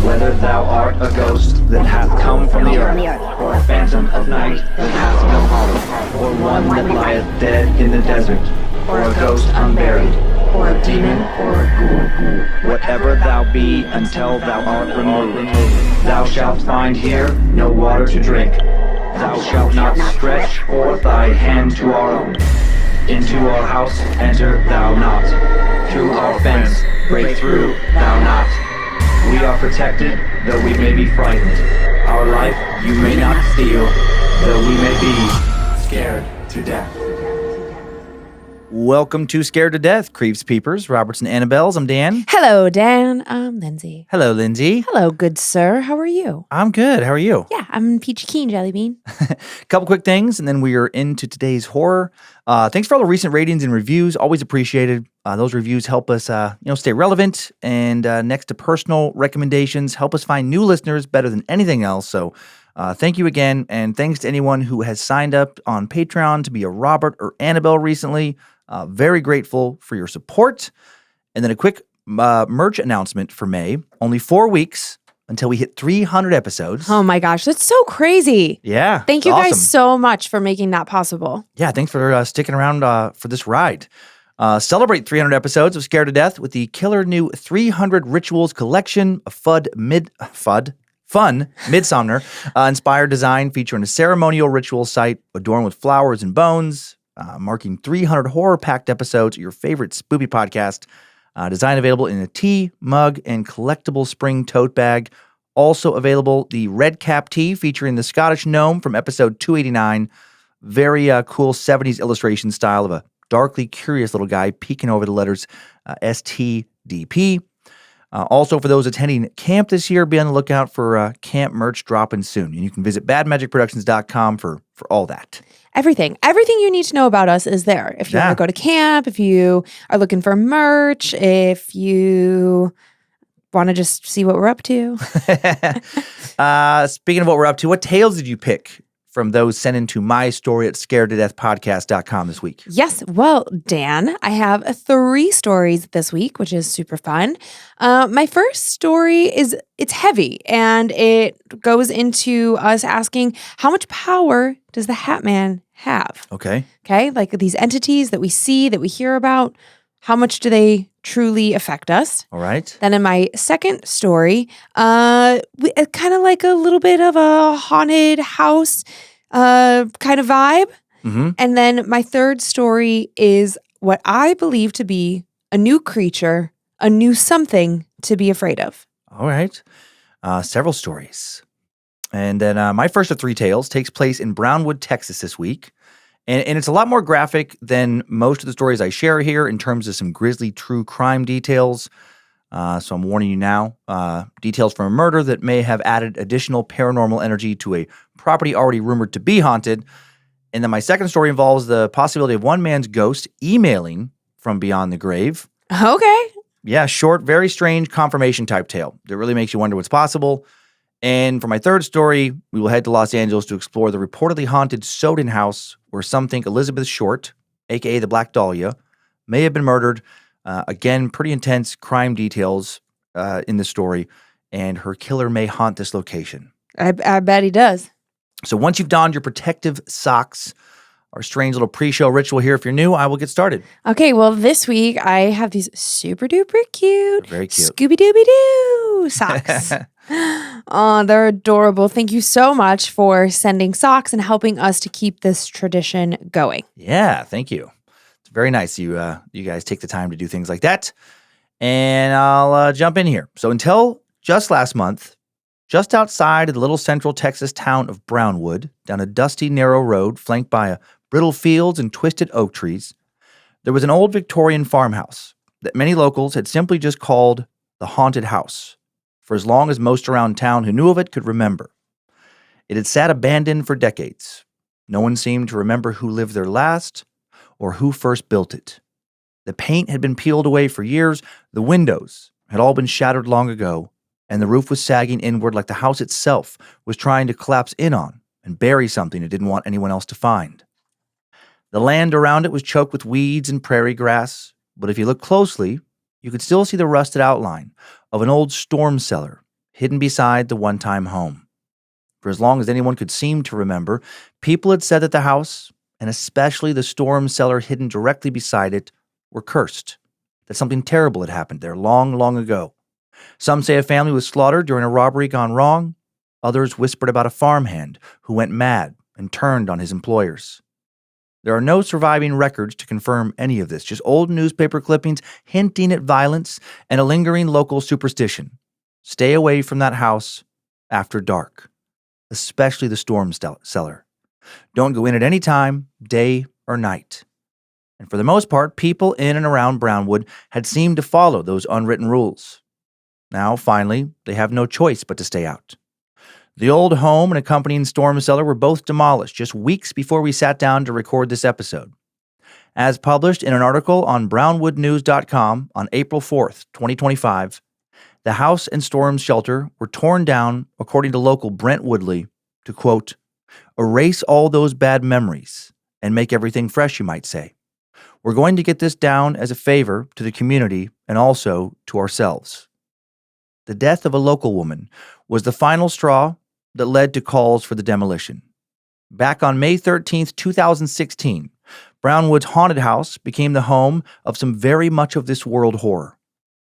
Whether thou art a ghost that hath come from the earth, or a phantom of night that hath no home, or one that lieth dead in the desert, or a ghost unburied, or a demon, or a ghoul, whatever thou be until thou art removed, thou shalt find here no water to drink. Thou shalt not stretch forth thy hand to our own. Into our house enter thou not. Through our fence break through thou not. We are protected, though we may be frightened. Our life you may not steal, though we may be scared to death. Welcome to Scared to Death, Creeps, Peepers, Roberts, and Annabelles. I'm Dan. Hello, Dan. I'm Lindsay. Hello, Lindsay. Hello, good sir. How are you? I'm good. How are you? Yeah, I'm Peachy Keen, Jelly Bean. Couple quick things, and then we are into today's horror. Thanks for all the recent ratings and reviews. Always appreciated. Those reviews help us, stay relevant. And next to personal recommendations, help us find new listeners better than anything else. So thank you again. And thanks to anyone who has signed up on Patreon to be a Robert or Annabelle recently. Very grateful for your support. And then a quick merch announcement for May. Only 4 weeks until we hit 300 episodes. Oh my gosh, that's so crazy. Yeah. Thank you awesome. guys so much for making that possible. Yeah, thanks for sticking around for this ride. Celebrate 300 episodes of Scared to Death with the killer new 300 Rituals collection, a fun Midsommer inspired design featuring a ceremonial ritual site adorned with flowers and bones, marking 300 horror-packed episodes of your favorite spoopy podcast. Design available in a tea, mug, and collectible spring tote bag. Also available, the Redcap tee featuring the Scottish gnome from episode 289. Very cool 70s illustration style of a darkly curious little guy peeking over the letters STDP. Also, for those attending camp this year, be on the lookout for camp merch dropping soon. And you can visit badmagicproductions.com for all that. Everything you need to know about us is there. If you want to go to camp, if you are looking for merch, if you want to just see what we're up to. Speaking of what we're up to, what tales did you pick from those sent into mystory at scaredtodeathpodcast.com this week? Yes. Well, Dan, I have 3 stories this week, which is super fun. My first story it's heavy, and it goes into us asking, how much power does the Hatman have? Okay. Okay. Like these entities that we see, that we hear about, how much do they truly affect us? All right. Then in my second story, kind of like a little bit of a haunted house kind of vibe. Mm-hmm. And then my third story is what I believe to be a new creature, a new something to be afraid of. All right. Several stories. And then my first of 3 tales takes place in Brownwood, Texas this week. And it's a lot more graphic than most of the stories I share here in terms of some grisly true crime details. So I'm warning you now. Details from a murder that may have added additional paranormal energy to a property already rumored to be haunted. And then my second story involves the possibility of one man's ghost emailing from beyond the grave. Okay. Yeah, short, very strange confirmation type tale that really makes you wonder what's possible. And for my third story, we will head to Los Angeles to explore the reportedly haunted Soden House, where some think Elizabeth Short, a.k.a. the Black Dahlia, may have been murdered. Again, pretty intense crime details in the story, and her killer may haunt this location. I bet he does. So once you've donned your protective socks, our strange little pre-show ritual here, if you're new, I will get started. Okay, well, this week I have these super duper cute, Very cute. Scooby-Dooby-Doo socks. Oh, they're adorable. Thank you so much for sending socks and helping us to keep this tradition going. Yeah, thank you. It's very nice you guys take the time to do things like that. And I'll jump in here. So until just last month, just outside of the little central Texas town of Brownwood, down a dusty, narrow road flanked by brittle fields and twisted oak trees, there was an old Victorian farmhouse that many locals had simply just called the Haunted House, for as long as most around town who knew of it could remember. It had sat abandoned for decades. No one seemed to remember who lived there last or who first built it. The paint had been peeled away for years, the windows had all been shattered long ago, and the roof was sagging inward like the house itself was trying to collapse in on and bury something it didn't want anyone else to find. The land around it was choked with weeds and prairie grass, but if you look closely, you could still see the rusted outline of an old storm cellar hidden beside the one-time home. For as long as anyone could seem to remember, people had said that the house, and especially the storm cellar hidden directly beside it, were cursed, that something terrible had happened there long, long ago. Some say a family was slaughtered during a robbery gone wrong. Others whispered about a farmhand who went mad and turned on his employers. There are no surviving records to confirm any of this, just old newspaper clippings hinting at violence and a lingering local superstition. Stay away from that house after dark, especially the storm cellar. Don't go in at any time, day or night. And for the most part, people in and around Brownwood had seemed to follow those unwritten rules. Now, finally, they have no choice but to stay out. The old home and accompanying storm cellar were both demolished just weeks before we sat down to record this episode. As published in an article on brownwoodnews.com on April 4th, 2025, the house and storm shelter were torn down, according to local Brent Woodley, to, quote, erase all those bad memories and make everything fresh, you might say. We're going to get this down as a favor to the community and also to ourselves. The death of a local woman was the final straw that led to calls for the demolition. Back on May 13th, 2016, Brownwood's haunted house became the home of some very much of this world horror.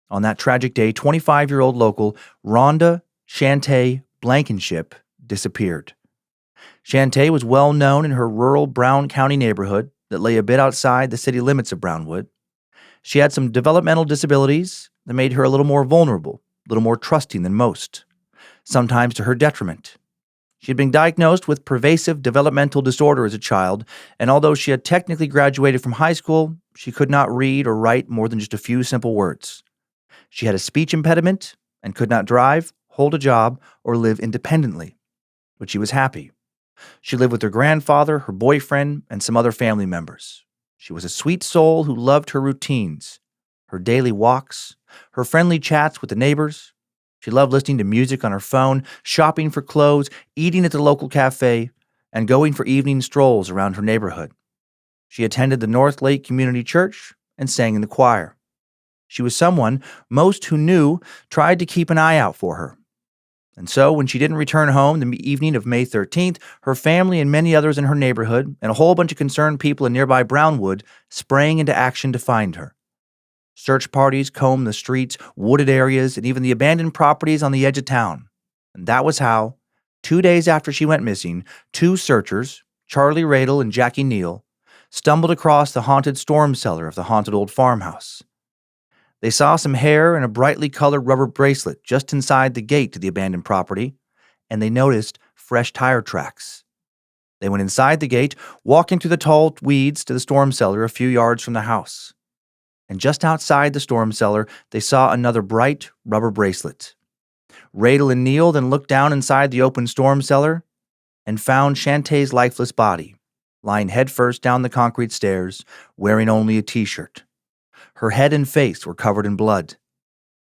On that tragic day, 25-year-old local Rhonda Shantae Blankenship disappeared. Shantae was well known in her rural Brown County neighborhood that lay a bit outside the city limits of Brownwood. She had some developmental disabilities that made her a little more vulnerable, a little more trusting than most, sometimes to her detriment. She had been diagnosed with pervasive developmental disorder as a child, and although she had technically graduated from high school, she could not read or write more than just a few simple words. She had a speech impediment and could not drive, hold a job, or live independently. But she was happy. She lived with her grandfather, her boyfriend, and some other family members. She was a sweet soul who loved her routines, her daily walks, her friendly chats with the neighbors. She loved listening to music on her phone, shopping for clothes, eating at the local cafe, and going for evening strolls around her neighborhood. She attended the North Lake Community Church and sang in the choir. She was someone most who knew tried to keep an eye out for her. And so when she didn't return home the evening of May 13th, her family and many others in her neighborhood and a whole bunch of concerned people in nearby Brownwood sprang into action to find her. Search parties combed the streets, wooded areas, and even the abandoned properties on the edge of town. And that was how, 2 days after she went missing, two searchers, Charlie Radel and Jackie Neal, stumbled across the haunted storm cellar of the haunted old farmhouse. They saw some hair and a brightly colored rubber bracelet just inside the gate to the abandoned property, and they noticed fresh tire tracks. They went inside the gate, walking through the tall weeds to the storm cellar a few yards from the house. And just outside the storm cellar, they saw another bright rubber bracelet. Radel and Neal then looked down inside the open storm cellar and found Shantae's lifeless body, lying headfirst down the concrete stairs, wearing only a t-shirt. Her head and face were covered in blood.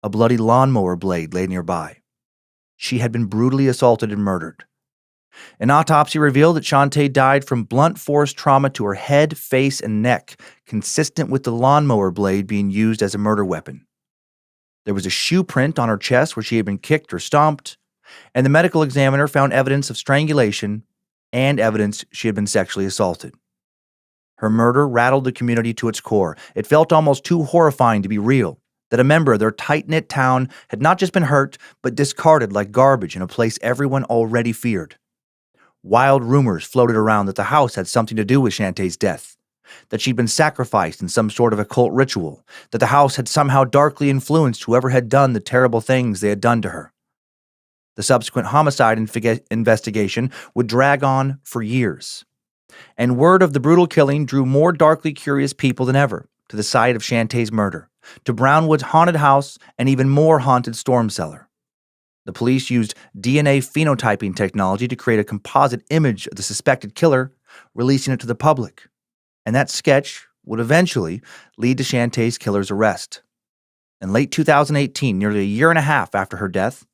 A bloody lawnmower blade lay nearby. She had been brutally assaulted and murdered. An autopsy revealed that Shantae died from blunt force trauma to her head, face, and neck, consistent with the lawnmower blade being used as a murder weapon. There was a shoe print on her chest where she had been kicked or stomped, and the medical examiner found evidence of strangulation and evidence she had been sexually assaulted. Her murder rattled the community to its core. It felt almost too horrifying to be real, that a member of their tight-knit town had not just been hurt, but discarded like garbage in a place everyone already feared. Wild rumors floated around that the house had something to do with Shantae's death, that she'd been sacrificed in some sort of occult ritual, that the house had somehow darkly influenced whoever had done the terrible things they had done to her. The subsequent homicide investigation would drag on for years. And word of the brutal killing drew more darkly curious people than ever to the site of Shantae's murder, to Brownwood's haunted house, and even more haunted storm cellar. The police used DNA phenotyping technology to create a composite image of the suspected killer, releasing it to the public. And that sketch would eventually lead to Shantae's killer's arrest. In late 2018, nearly a year and a half after her death,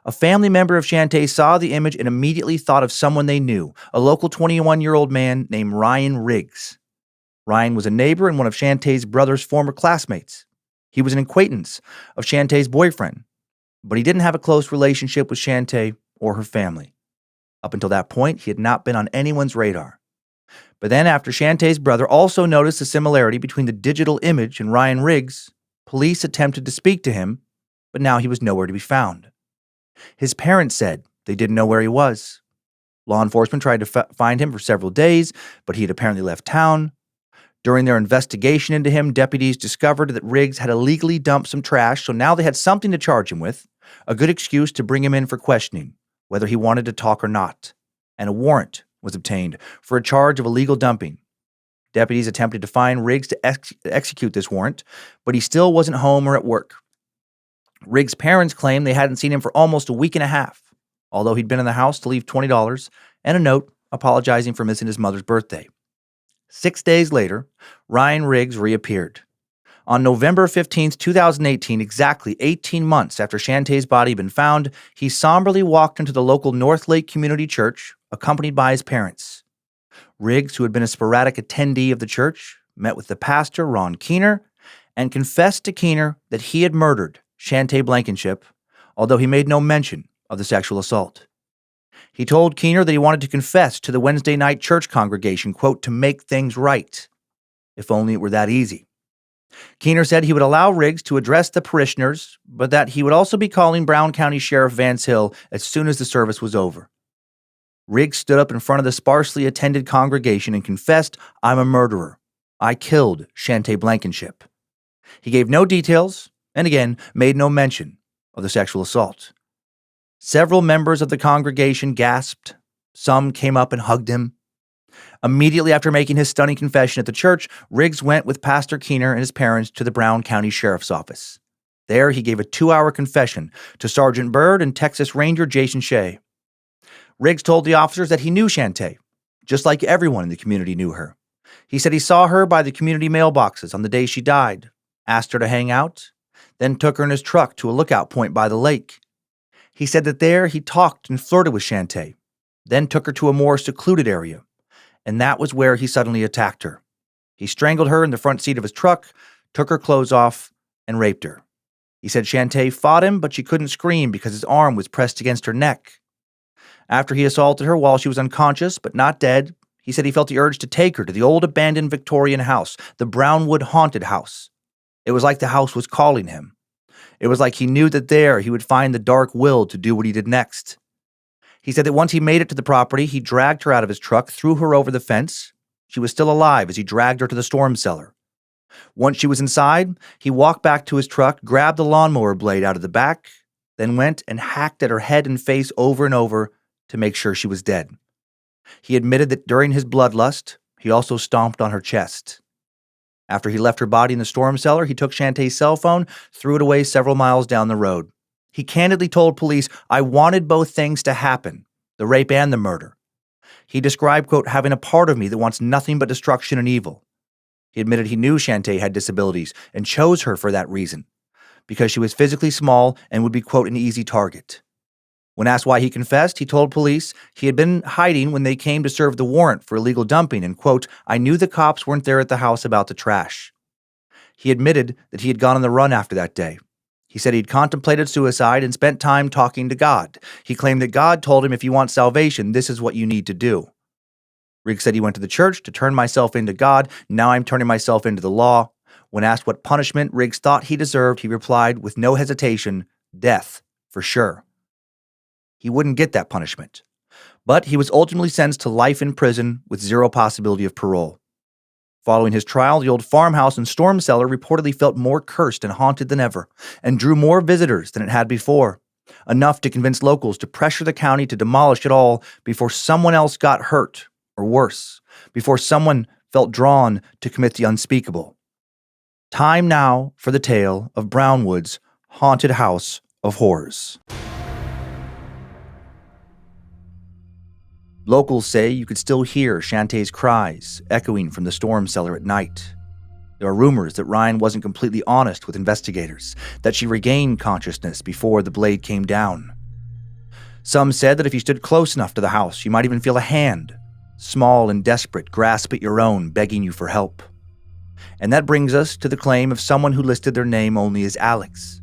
a family member of Shantae saw the image and immediately thought of someone they knew, a local 21-year-old man named Ryan Riggs. Ryan was a neighbor and one of Shantae's brother's former classmates. He was an acquaintance of Shantae's boyfriend. but he didn't have a close relationship with Shantae or her family. Up until that point, he had not been on anyone's radar. But then after Shantae's brother also noticed a similarity between the digital image and Ryan Riggs, police attempted to speak to him, but now he was nowhere to be found. His parents said they didn't know where he was. Law enforcement tried to find him for several days, but he had apparently left town. During their investigation into him, deputies discovered that Riggs had illegally dumped some trash, so now they had something to charge him with, a good excuse to bring him in for questioning, whether he wanted to talk or not. And a warrant was obtained for a charge of illegal dumping. Deputies attempted to find Riggs to execute this warrant, but he still wasn't home or at work. Riggs' parents claimed they hadn't seen him for almost a week and a half, although he'd been in the house to leave $20 and a note apologizing for missing his mother's birthday. 6 days later, Ryan Riggs reappeared. On November 15, 2018, exactly 18 months after Shantae's body had been found, he somberly walked into the local North Lake Community Church, accompanied by his parents. Riggs, who had been a sporadic attendee of the church, met with the pastor, Ron Keener, and confessed to Keener that he had murdered Shantae Blankenship, although he made no mention of the sexual assault. He told Keener that he wanted to confess to the Wednesday night church congregation, quote, to make things right. If only it were that easy. Keener said he would allow Riggs to address the parishioners, but that he would also be calling Brown County Sheriff Vance Hill as soon as the service was over. Riggs stood up in front of the sparsely attended congregation and confessed, I'm a murderer. I killed Shantae Blankenship. He gave no details, and again, made no mention of the sexual assault. Several members of the congregation gasped. Some came up and hugged him. Immediately after making his stunning confession at the church, Riggs went with Pastor Keener and his parents to the Brown County Sheriff's Office. There, he gave a 2-hour confession to Sergeant Byrd and Texas Ranger Jason Shea. Riggs told the officers that he knew Shantae, just like everyone in the community knew her. He said he saw her by the community mailboxes on the day she died, asked her to hang out, then took her in his truck to a lookout point by the lake. He said that there he talked and flirted with Shantae, then took her to a more secluded area, and that was where he suddenly attacked her. He strangled her in the front seat of his truck, took her clothes off, and raped her. He said Shantae fought him, but she couldn't scream because his arm was pressed against her neck. After he assaulted her while she was unconscious but not dead, he said he felt the urge to take her to the old abandoned Victorian house, the Brownwood haunted house. It was like the house was calling him. It was like he knew that there he would find the dark will to do what he did next. He said that once he made it to the property, he dragged her out of his truck, threw her over the fence. She was still alive as he dragged her to the storm cellar. Once she was inside, he walked back to his truck, grabbed the lawnmower blade out of the back, then went and hacked at her head and face over and over to make sure she was dead. He admitted that during his bloodlust, he also stomped on her chest. After he left her body in the storm cellar, he took Shantae's cell phone, threw it away several miles down the road. He candidly told police, I wanted both things to happen, the rape and the murder. He described, quote, having a part of me that wants nothing but destruction and evil. He admitted he knew Shantae had disabilities and chose her for that reason, because she was physically small and would be, quote, an easy target. When asked why he confessed, he told police he had been hiding when they came to serve the warrant for illegal dumping and, quote, I knew the cops weren't there at the house about the trash. He admitted that he had gone on the run after that day. He said he'd contemplated suicide and spent time talking to God. He claimed that God told him if you want salvation, this is what you need to do. Riggs said he went to the church to turn myself into God. Now I'm turning myself into the law. When asked what punishment Riggs thought he deserved, he replied with no hesitation, death, for sure. He wouldn't get that punishment, but he was ultimately sentenced to life in prison with zero possibility of parole. Following his trial, the old farmhouse and storm cellar reportedly felt more cursed and haunted than ever, and drew more visitors than it had before, enough to convince locals to pressure the county to demolish it all before someone else got hurt, or worse, before someone felt drawn to commit the unspeakable. Time now for the tale of Brownwood's haunted house of horrors. Locals say you could still hear Shantae's cries echoing from the storm cellar at night. There are rumors that Ryan wasn't completely honest with investigators, that she regained consciousness before the blade came down. Some said that if you stood close enough to the house, you might even feel a hand, small and desperate, grasp at your own, begging you for help. And that brings us to the claim of someone who listed their name only as Alex.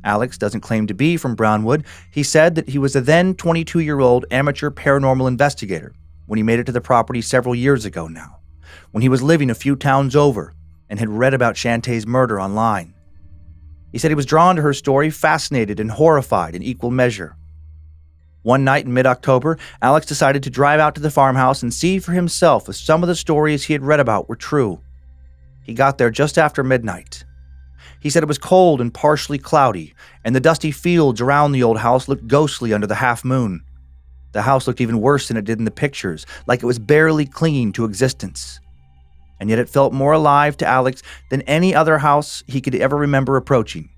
Alex doesn't claim to be from Brownwood. He said that he was a then 22-year-old amateur paranormal investigator when he made it to the property several years ago now, when he was living a few towns over and had read about Shantae's murder online. He said he was drawn to her story, fascinated and horrified in equal measure. One night in mid-October, Alex decided to drive out to the farmhouse and see for himself if some of the stories he had read about were true. He got there just after midnight. He said it was cold and partially cloudy, and the dusty fields around the old house looked ghostly under the half moon. The house looked even worse than it did in the pictures, like it was barely clinging to existence. And yet it felt more alive to Alex than any other house he could ever remember approaching.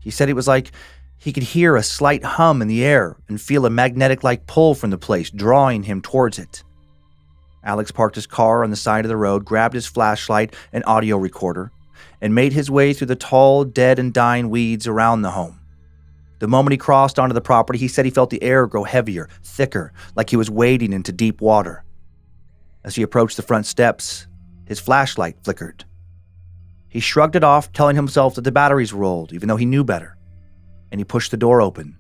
He said it was like he could hear a slight hum in the air and feel a magnetic-like pull from the place, drawing him towards it. Alex parked his car on the side of the road, grabbed his flashlight and audio recorder, and made his way through the tall, dead and dying weeds around the home. The moment he crossed onto the property, he said he felt the air grow heavier, thicker, like he was wading into deep water. As he approached the front steps, his flashlight flickered. He shrugged it off, telling himself that the batteries were old, even though he knew better, and he pushed the door open.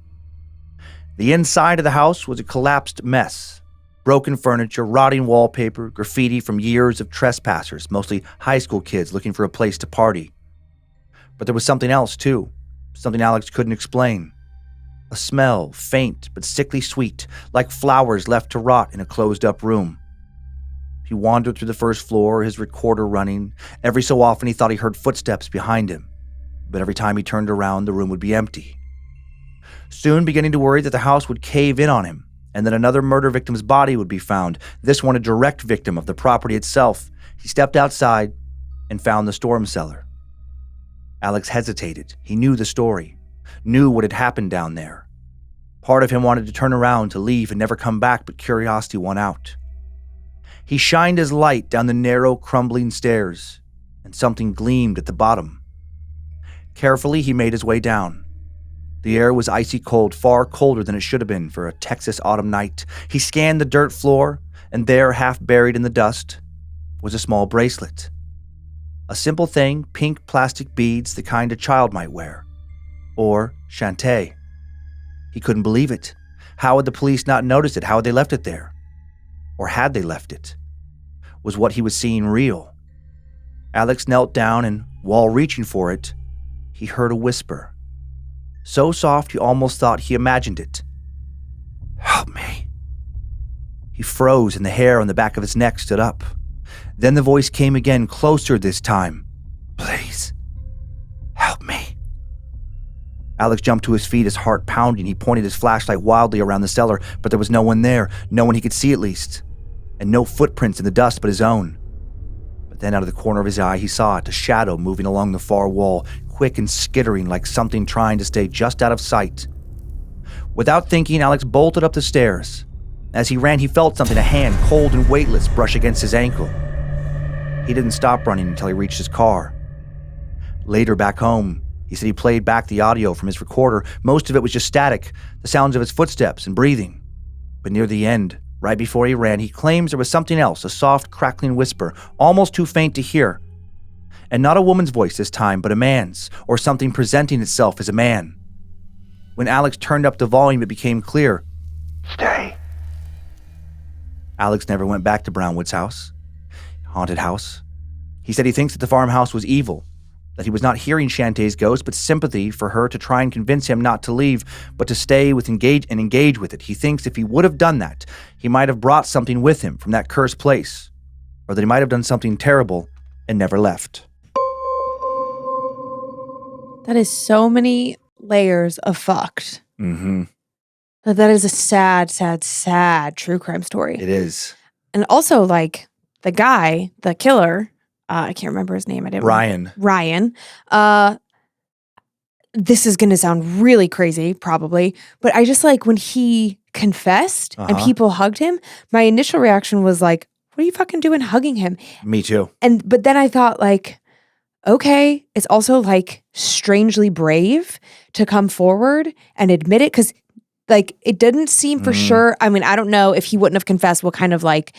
The inside of the house was a collapsed mess. Broken furniture, rotting wallpaper, graffiti from years of trespassers, mostly high school kids looking for a place to party. But there was something else, too. Something Alex couldn't explain. A smell, faint but sickly sweet, like flowers left to rot in a closed-up room. He wandered through the first floor, his recorder running. Every so often he thought he heard footsteps behind him, but every time he turned around, the room would be empty. Soon beginning to worry that the house would cave in on him, and that another murder victim's body would be found, this one a direct victim of the property itself, he stepped outside and found the storm cellar. Alex hesitated. He knew the story, knew what had happened down there. Part of him wanted to turn around to leave and never come back, but curiosity won out. He shined his light down the narrow, crumbling stairs, and something gleamed at the bottom. Carefully, he made his way down. The air was icy cold, far colder than it should have been for a Texas autumn night. He scanned the dirt floor, and there, half buried in the dust, was a small bracelet. A simple thing, pink plastic beads, the kind a child might wear. Or Shantae. He couldn't believe it. How had the police not noticed it? How had they left it there? Or had they left it? Was what he was seeing real? Alex knelt down, and while reaching for it, he heard a whisper. So soft he almost thought he imagined it. "Help me." He froze, and the hair on the back of his neck stood up. Then the voice came again, closer this time. "Please, help me." Alex jumped to his feet, his heart pounding. He pointed his flashlight wildly around the cellar, but there was no one there, no one he could see at least, and no footprints in the dust but his own. But then out of the corner of his eye, he saw it, a shadow moving along the far wall, quick and skittering like something trying to stay just out of sight. Without thinking, Alex bolted up the stairs. As he ran, he felt something, a hand, cold and weightless, brush against his ankle. He didn't stop running until he reached his car. Later, back home, he said he played back the audio from his recorder. Most of it was just static, the sounds of his footsteps and breathing. But near the end, right before he ran, he claims there was something else, a soft, crackling whisper, almost too faint to hear. And not a woman's voice this time, but a man's, or something presenting itself as a man. When Alex turned up the volume, it became clear. "Stay." Alex never went back to Brownwood's house. Haunted house. He said he thinks that the farmhouse was evil, that he was not hearing Shantae's ghost, but sympathy for her to try and convince him not to leave, but to stay with engage with it. He thinks if he would have done that, he might have brought something with him from that cursed place, or that he might have done something terrible and never left. That is so many layers of fucked. Mm-hmm. That is a sad, sad, sad true crime story. It is. And also, like, the guy, the killer, I can't remember his name. Ryan. This is going to sound really crazy, probably, but I just like when he confessed and people hugged him, my initial reaction was like, what are you fucking doing hugging him? Me too. But then I thought, like, okay, it's also like strangely brave to come forward and admit it, because like it didn't seem for sure. I mean, I don't know if he wouldn't have confessed what kind of like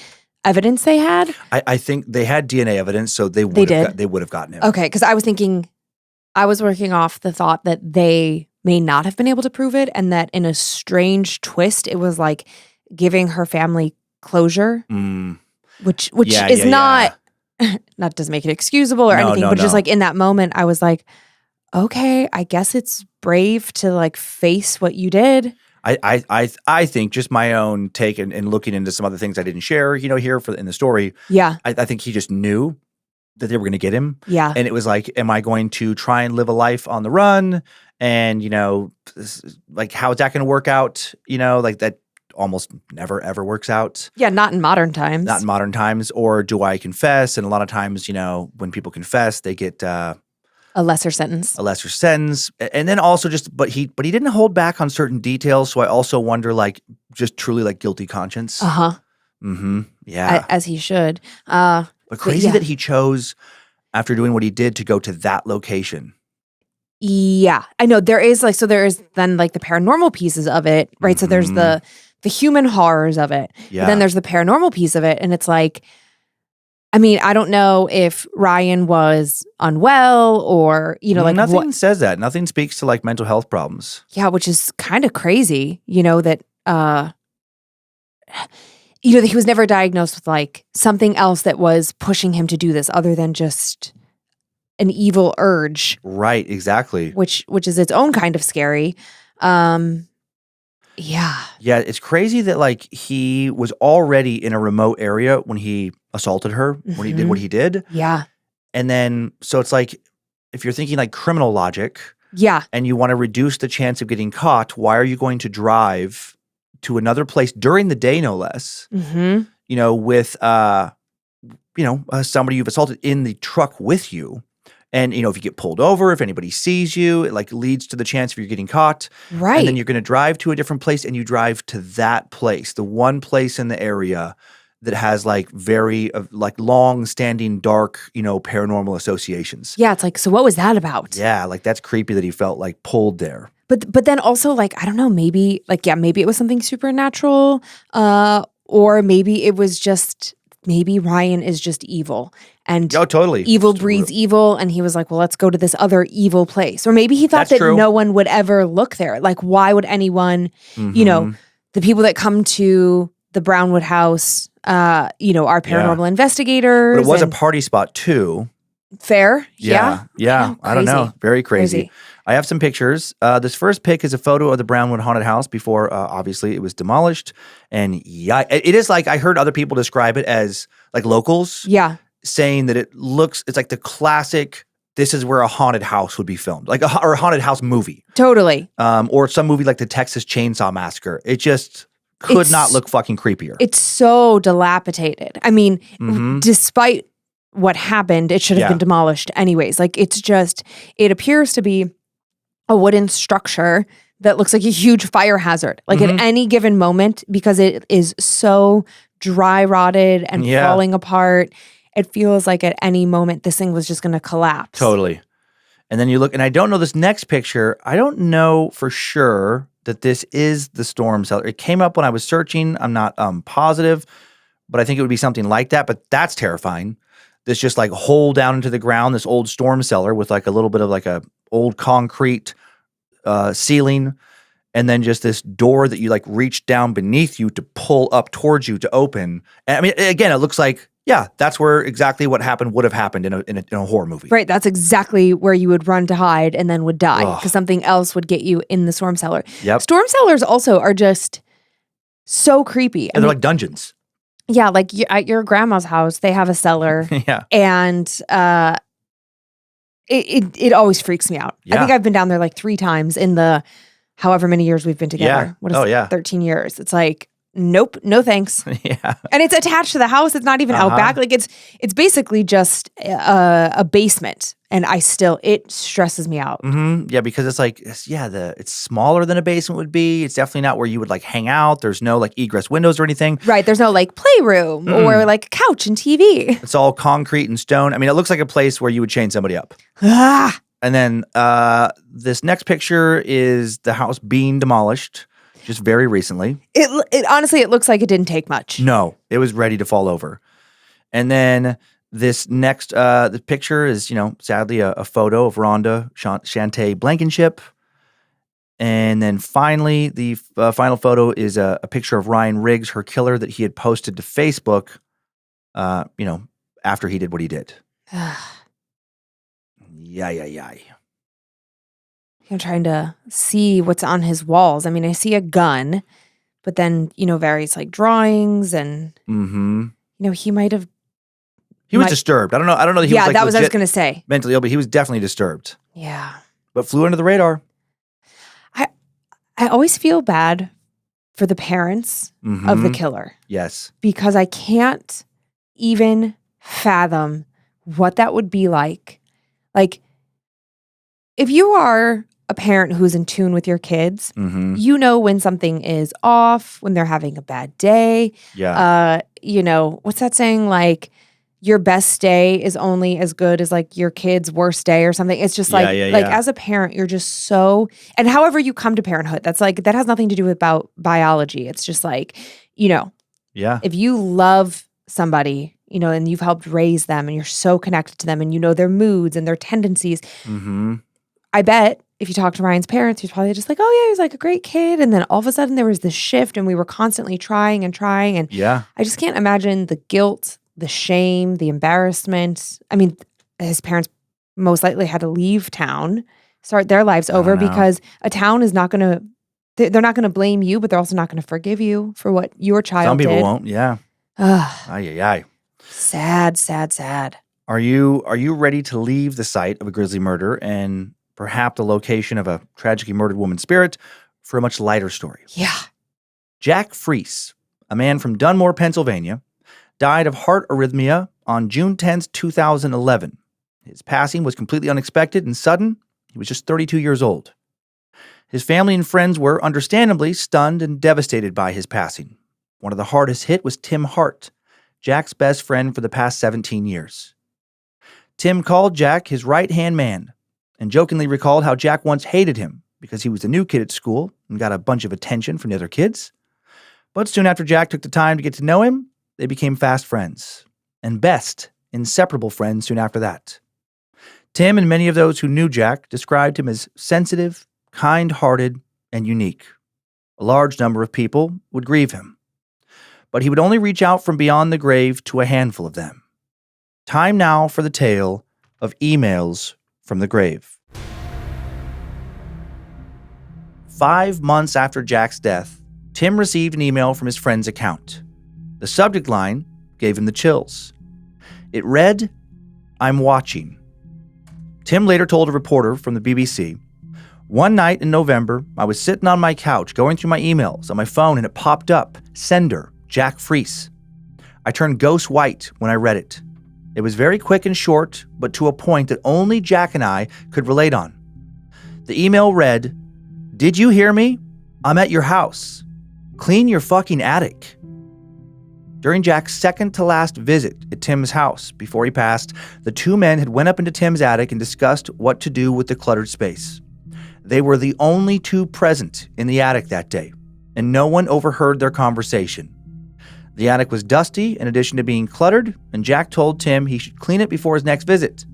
evidence they had. I think they had DNA evidence, so they would have gotten him. Okay, because I was working off the thought that they may not have been able to prove it, and that in a strange twist, it was like giving her family closure, which is not doesn't make it excusable or anything, but just like in that moment, I was like, okay, I guess it's brave to like face what you did. I think just my own take and looking into some other things I didn't share, here in the story. Yeah. I think he just knew that they were going to get him. Yeah. And it was like, am I going to try and live a life on the run? And, like, how is that going to work out? Like that almost never, ever works out. Yeah. Not in modern times. Not in modern times. Or do I confess? And a lot of times, when people confess, they get a lesser sentence. And then also but he didn't hold back on certain details. So I also wonder, like, just truly like guilty conscience. Uh-huh. Yeah. As he should. But crazy that he chose, after doing what he did, to go to that location. Yeah. I know there is then like the paranormal pieces of it, right? So there's the human horrors of it. Yeah. But then there's the paranormal piece of it. And it's like, I mean, I don't know if Ryan was unwell or, like nothing says that. Nothing speaks to like mental health problems. Yeah, which is kind of crazy, that that he was never diagnosed with like something else that was pushing him to do this other than just an evil urge. Right, exactly. Which is its own kind of scary. Yeah. Yeah, it's crazy that like he was already in a remote area when he assaulted her, when he did what he did. Yeah. And then, so it's like, if you're thinking like criminal logic. Yeah. And you want to reduce the chance of getting caught, why are you going to drive to another place during the day, no less, with, somebody you've assaulted in the truck with you. And, if you get pulled over, if anybody sees you, it like leads to the chance of you getting caught. Right. And then you're going to drive to a different place, and you drive to that place, the one place in the area that has like very like long-standing dark, paranormal associations. Yeah. It's like, so what was that about? Yeah. Like that's creepy that he felt like pulled there. But then also like, I don't know, maybe like, yeah, maybe it was something supernatural, or maybe it was just, maybe Ryan is just evil. And totally. Evil breeds evil. And he was like, well, let's go to this other evil place. Or maybe he thought that no one would ever look there. Like, why would anyone, the people that come to the Brownwood house, are paranormal investigators. But it was a party spot too. Fair. Yeah. Yeah. I don't know. Very crazy. I have some pictures. This first pic is a photo of the Brownwood haunted house before, obviously, it was demolished. And yeah, it is like, I heard other people describe it as like locals. Yeah. Saying that it's like the classic, this is where a haunted house would be filmed. Like or a haunted house movie. Totally. Or some movie like the Texas Chainsaw Massacre. It just could not look fucking creepier. It's so dilapidated. I mean, despite what happened, it should have been demolished anyways. Like it appears to be a wooden structure that looks like a huge fire hazard. Like at any given moment, because it is so dry rotted and falling apart, it feels like at any moment this thing was just going to collapse. Totally. And then you look, and I don't know this next picture. I don't know for sure that this is the storm cellar. It came up when I was searching. I'm not positive, but I think it would be something like that. But that's terrifying. This just like hole down into the ground, this old storm cellar with like a little bit of like a old concrete ceiling, and then just this door that you like reach down beneath you to pull up towards you to open. And I mean, again, it looks like, yeah, that's where exactly what happened would have happened in a horror movie. Right. That's exactly where you would run to hide and then would die because something else would get you in the storm cellar. Yep. Storm cellars also are just so creepy. And they're like dungeons. Yeah. Like at your grandma's house, they have a cellar. Yeah. And it always freaks me out. Yeah. I think I've been down there like 3 times in the however many years we've been together. Yeah. What is it? 13 years. It's like, nope, no thanks. Yeah. And it's attached to the house. It's not even out back. Like it's basically just a basement. And it stresses me out. Yeah, because it's like, it's smaller than a basement would be. It's definitely not where you would like hang out. There's no like egress windows or anything. Right. There's no like playroom or like couch and TV. It's all concrete and stone. I mean, it looks like a place where you would chain somebody up. And then this next picture is the house being demolished just very recently. It honestly, it looks like it didn't take much. No, it was ready to fall over. And then this next the picture is, sadly a photo of Rhonda Shantae Blankenship. And then finally, the final photo is a picture of Ryan Riggs, her killer, that he had posted to Facebook, after he did what he did. Yay. I'm trying to see what's on his walls. I mean, I see a gun, but then, various like drawings and, he might have. He was disturbed. I don't know that he was like that was what I was legit going to say. mentally ill, but he was definitely disturbed. Yeah. But flew under the radar. I always feel bad for the parents of the killer. Yes. Because I can't even fathom what that would be like. Like, if you are a parent who's in tune with your kids, you know when something is off, when they're having a bad day. Yeah. What's that saying? Like, your best day is only as good as like your kid's worst day or something. It's just as a parent, you're just so, and however you come to parenthood, that's like, that has nothing to do with about biology. It's just like, if you love somebody, and you've helped raise them and you're so connected to them and you know their moods and their tendencies. I bet if you talk to Ryan's parents, he's probably just like, oh yeah, he was like a great kid. And then all of a sudden there was this shift and we were constantly trying. And I just can't imagine the guilt, the shame, the embarrassment. I mean, his parents most likely had to leave town, start their lives over because a town is not going to, they're not going to blame you, but they're also not going to forgive you for what your child did. Some people won't, yeah. Ay. Sad. Are you ready to leave the site of a grisly murder and perhaps the location of a tragically murdered woman's spirit for a much lighter story? Yeah. Jack Freese, a man from Dunmore, Pennsylvania, died of heart arrhythmia on June 10th, 2011. His passing was completely unexpected and sudden. He was just 32 years old. His family and friends were understandably stunned and devastated by his passing. One of the hardest hit was Tim Hart, Jack's best friend for the past 17 years. Tim called Jack his right-hand man and jokingly recalled how Jack once hated him because he was the new kid at school and got a bunch of attention from the other kids. But soon after Jack took the time to get to know him, they became fast friends and best, inseparable friends soon after that. Tim and many of those who knew Jack described him as sensitive, kind-hearted, and unique. A large number of people would grieve him, but he would only reach out from beyond the grave to a handful of them. Time now for the tale of emails from the grave. 5 months after Jack's death, Tim received an email from his friend's account. The subject line gave him the chills. It read, "I'm watching." Tim later told a reporter from the BBC, "One night in November, I was sitting on my couch going through my emails on my phone and it popped up, sender, Jack Freese. I turned ghost white when I read it. It was very quick and short, but to a point that only Jack and I could relate on. The email read, 'Did you hear me? I'm at your house. Clean your fucking attic.' During Jack's second to last visit at Tim's house before he passed, the two men had went up into Tim's attic and discussed what to do with the cluttered space. They were the only two present in the attic that day, and no one overheard their conversation. The attic was dusty in addition to being cluttered, and Jack told Tim he should clean it before his next visit.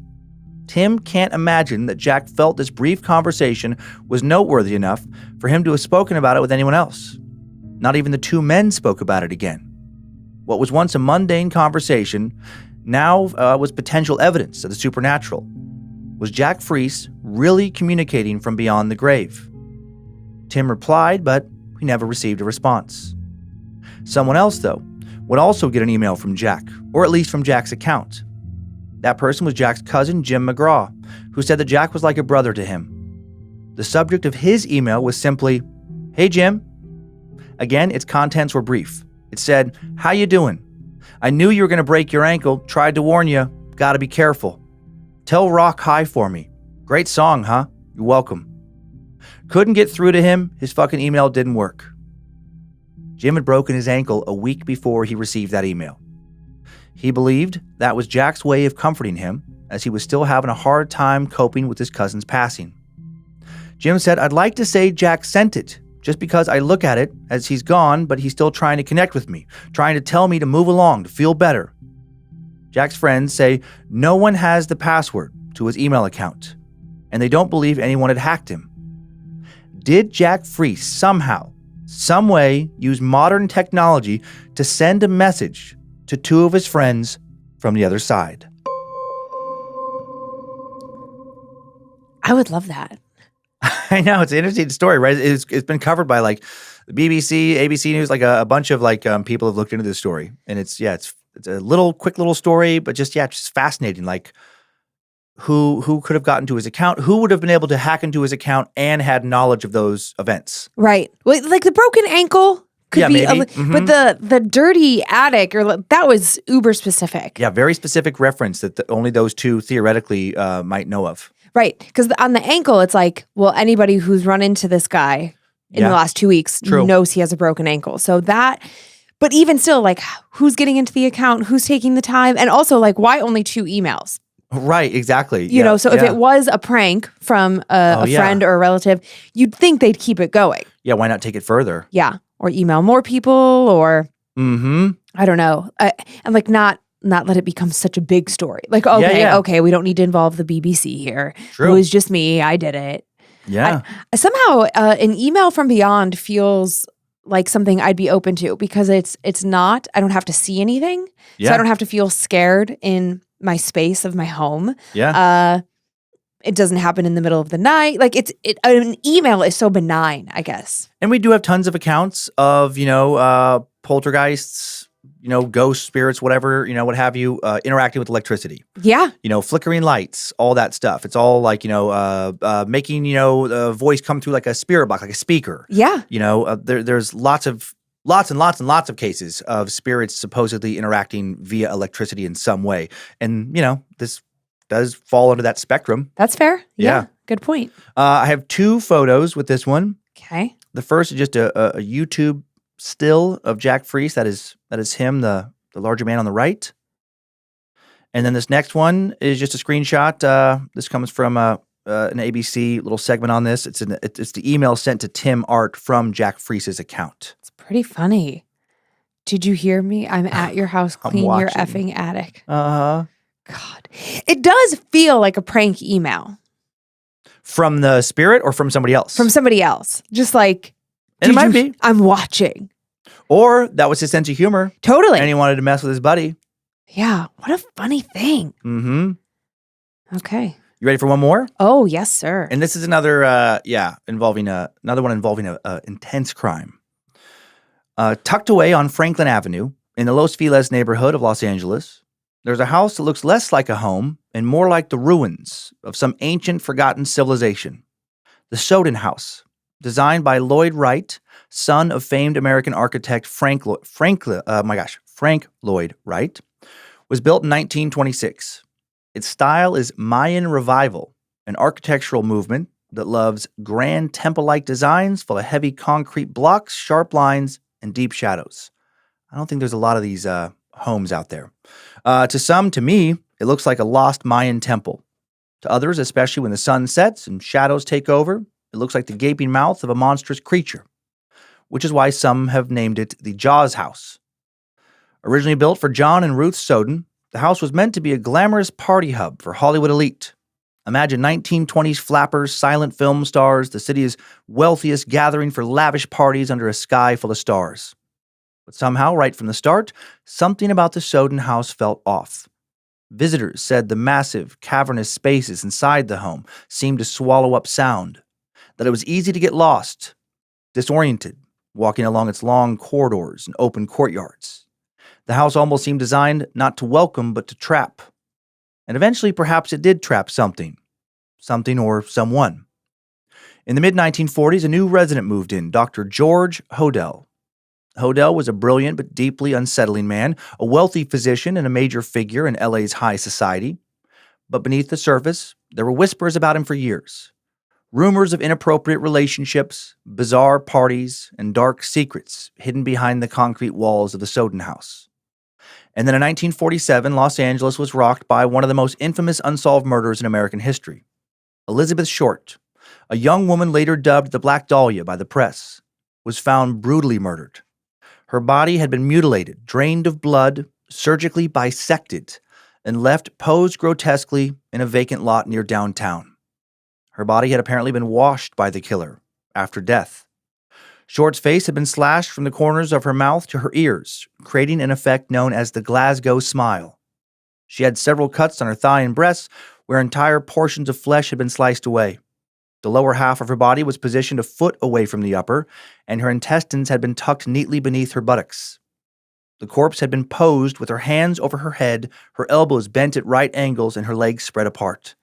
Tim can't imagine that Jack felt this brief conversation was noteworthy enough for him to have spoken about it with anyone else. Not even the two men spoke about it again. What was once a mundane conversation now was potential evidence of the supernatural. Was Jack Freese really communicating from beyond the grave? Tim replied, but he never received a response. Someone else, though, would also get an email from Jack, or at least from Jack's account. That person was Jack's cousin, Jim McGraw, who said that Jack was like a brother to him. The subject of his email was simply, "Hey, Jim." Again, its contents were brief. It said, "How you doing? I knew you were going to break your ankle. Tried to warn you. Gotta be careful. Tell Rock hi for me. Great song, huh? You're welcome." Couldn't get through to him. His fucking email didn't work. Jim had broken his ankle a week before he received that email. He believed that was Jack's way of comforting him, as he was still having a hard time coping with his cousin's passing. Jim said, "I'd like to say Jack sent it, just because I look at it as he's gone, but he's still trying to connect with me, trying to tell me to move along, to feel better." Jack's friends say no one has the password to his email account, and they don't believe anyone had hacked him. Did Jack Freese somehow, some way, use modern technology to send a message to two of his friends from the other side? I would love that. I know, it's an interesting story, right? It's been covered by like the BBC, ABC News, like a bunch of like people have looked into this story, and it's a quick little story, but just fascinating. Like who could have gotten to his account? Who would have been able to hack into his account and had knowledge of those events? Right. Well, like the broken ankle could be, maybe. But the dirty attic that was uber specific. Yeah, very specific reference that only those two theoretically might know of. Right. Because on the ankle, it's like, well, anybody who's run into this guy in the last 2 weeks knows he has a broken ankle. So that, but even still, like, who's getting into the account? Who's taking the time? And also, like, why only 2 emails? Right, exactly. You know, so if it was a prank from a friend or a relative, you'd think they'd keep it going. Yeah, why not take it further? Yeah. Or email more people or, I don't know. And like not let it become such a big story. Like, okay, we don't need to involve the BBC here. True. It was just me. I did it. Yeah. Somehow, an email from beyond feels like something I'd be open to because it's not, I don't have to see anything. Yeah. So I don't have to feel scared in my space of my home. Yeah. It doesn't happen in the middle of the night. Like an email is so benign, I guess. And we do have tons of accounts of, poltergeists, ghost spirits, whatever, what have you, interacting with electricity. Yeah. Flickering lights, all that stuff. It's all like, making, the voice come through like a spirit box, like a speaker. Yeah. There's lots and lots of cases of spirits supposedly interacting via electricity in some way. And, this does fall under that spectrum. That's fair. Yeah. Good point. I have 2 photos with this one. Okay. The first is just a YouTube still of Jack Freese. That is him, the larger man on the right. And then this next one is just a screenshot. This comes from an ABC little segment on this. It's the email sent to Tim Art from Jack Freese's account. It's pretty funny. Did you hear me? I'm at your house. Clean your effing attic. God, it does feel like a prank email. From the spirit or from somebody else? From somebody else. Just like, and it might be. I'm watching. Or that was his sense of humor. Totally. And he wanted to mess with his buddy. Yeah. What a funny thing. Mm-hmm. Okay. You ready for one more? Oh, yes, sir. And this is another, involving another one involving a intense crime. Tucked away on Franklin Avenue in the Los Feliz neighborhood of Los Angeles, there's a house that looks less like a home and more like the ruins of some ancient, forgotten civilization. The Soden House, designed by Lloyd Wright, son of famed American architect Frank Lloyd Wright, was built in 1926. Its style is Mayan Revival, an architectural movement that loves grand temple-like designs full of heavy concrete blocks, sharp lines, and deep shadows. I don't think there's a lot of these homes out there. To me, it looks like a lost Mayan temple. To others, especially when the sun sets and shadows take over, it looks like the gaping mouth of a monstrous creature, which is why some have named it the Jaws House. Originally built for John and Ruth Soden, the house was meant to be a glamorous party hub for Hollywood elite. Imagine 1920s flappers, silent film stars, the city's wealthiest gathering for lavish parties under a sky full of stars. But somehow, right from the start, something about the Soden House felt off. Visitors said the massive, cavernous spaces inside the home seemed to swallow up sound, that it was easy to get lost, disoriented, walking along its long corridors and open courtyards. The house almost seemed designed not to welcome, but to trap. And eventually, perhaps it did trap something or someone. In the mid-1940s, a new resident moved in, Dr. George Hodel. Hodel was a brilliant but deeply unsettling man, a wealthy physician and a major figure in LA's high society. But beneath the surface, there were whispers about him for years. Rumors of inappropriate relationships, bizarre parties, and dark secrets hidden behind the concrete walls of the Soden House. And then in 1947, Los Angeles was rocked by one of the most infamous unsolved murders in American history. Elizabeth Short, a young woman later dubbed the Black Dahlia by the press, was found brutally murdered. Her body had been mutilated, drained of blood, surgically bisected, and left posed grotesquely in a vacant lot near downtown. Her body had apparently been washed by the killer, after death. Short's face had been slashed from the corners of her mouth to her ears, creating an effect known as the Glasgow smile. She had several cuts on her thigh and breasts where entire portions of flesh had been sliced away. The lower half of her body was positioned a foot away from the upper, and her intestines had been tucked neatly beneath her buttocks. The corpse had been posed with her hands over her head, her elbows bent at right angles, and her legs spread apart.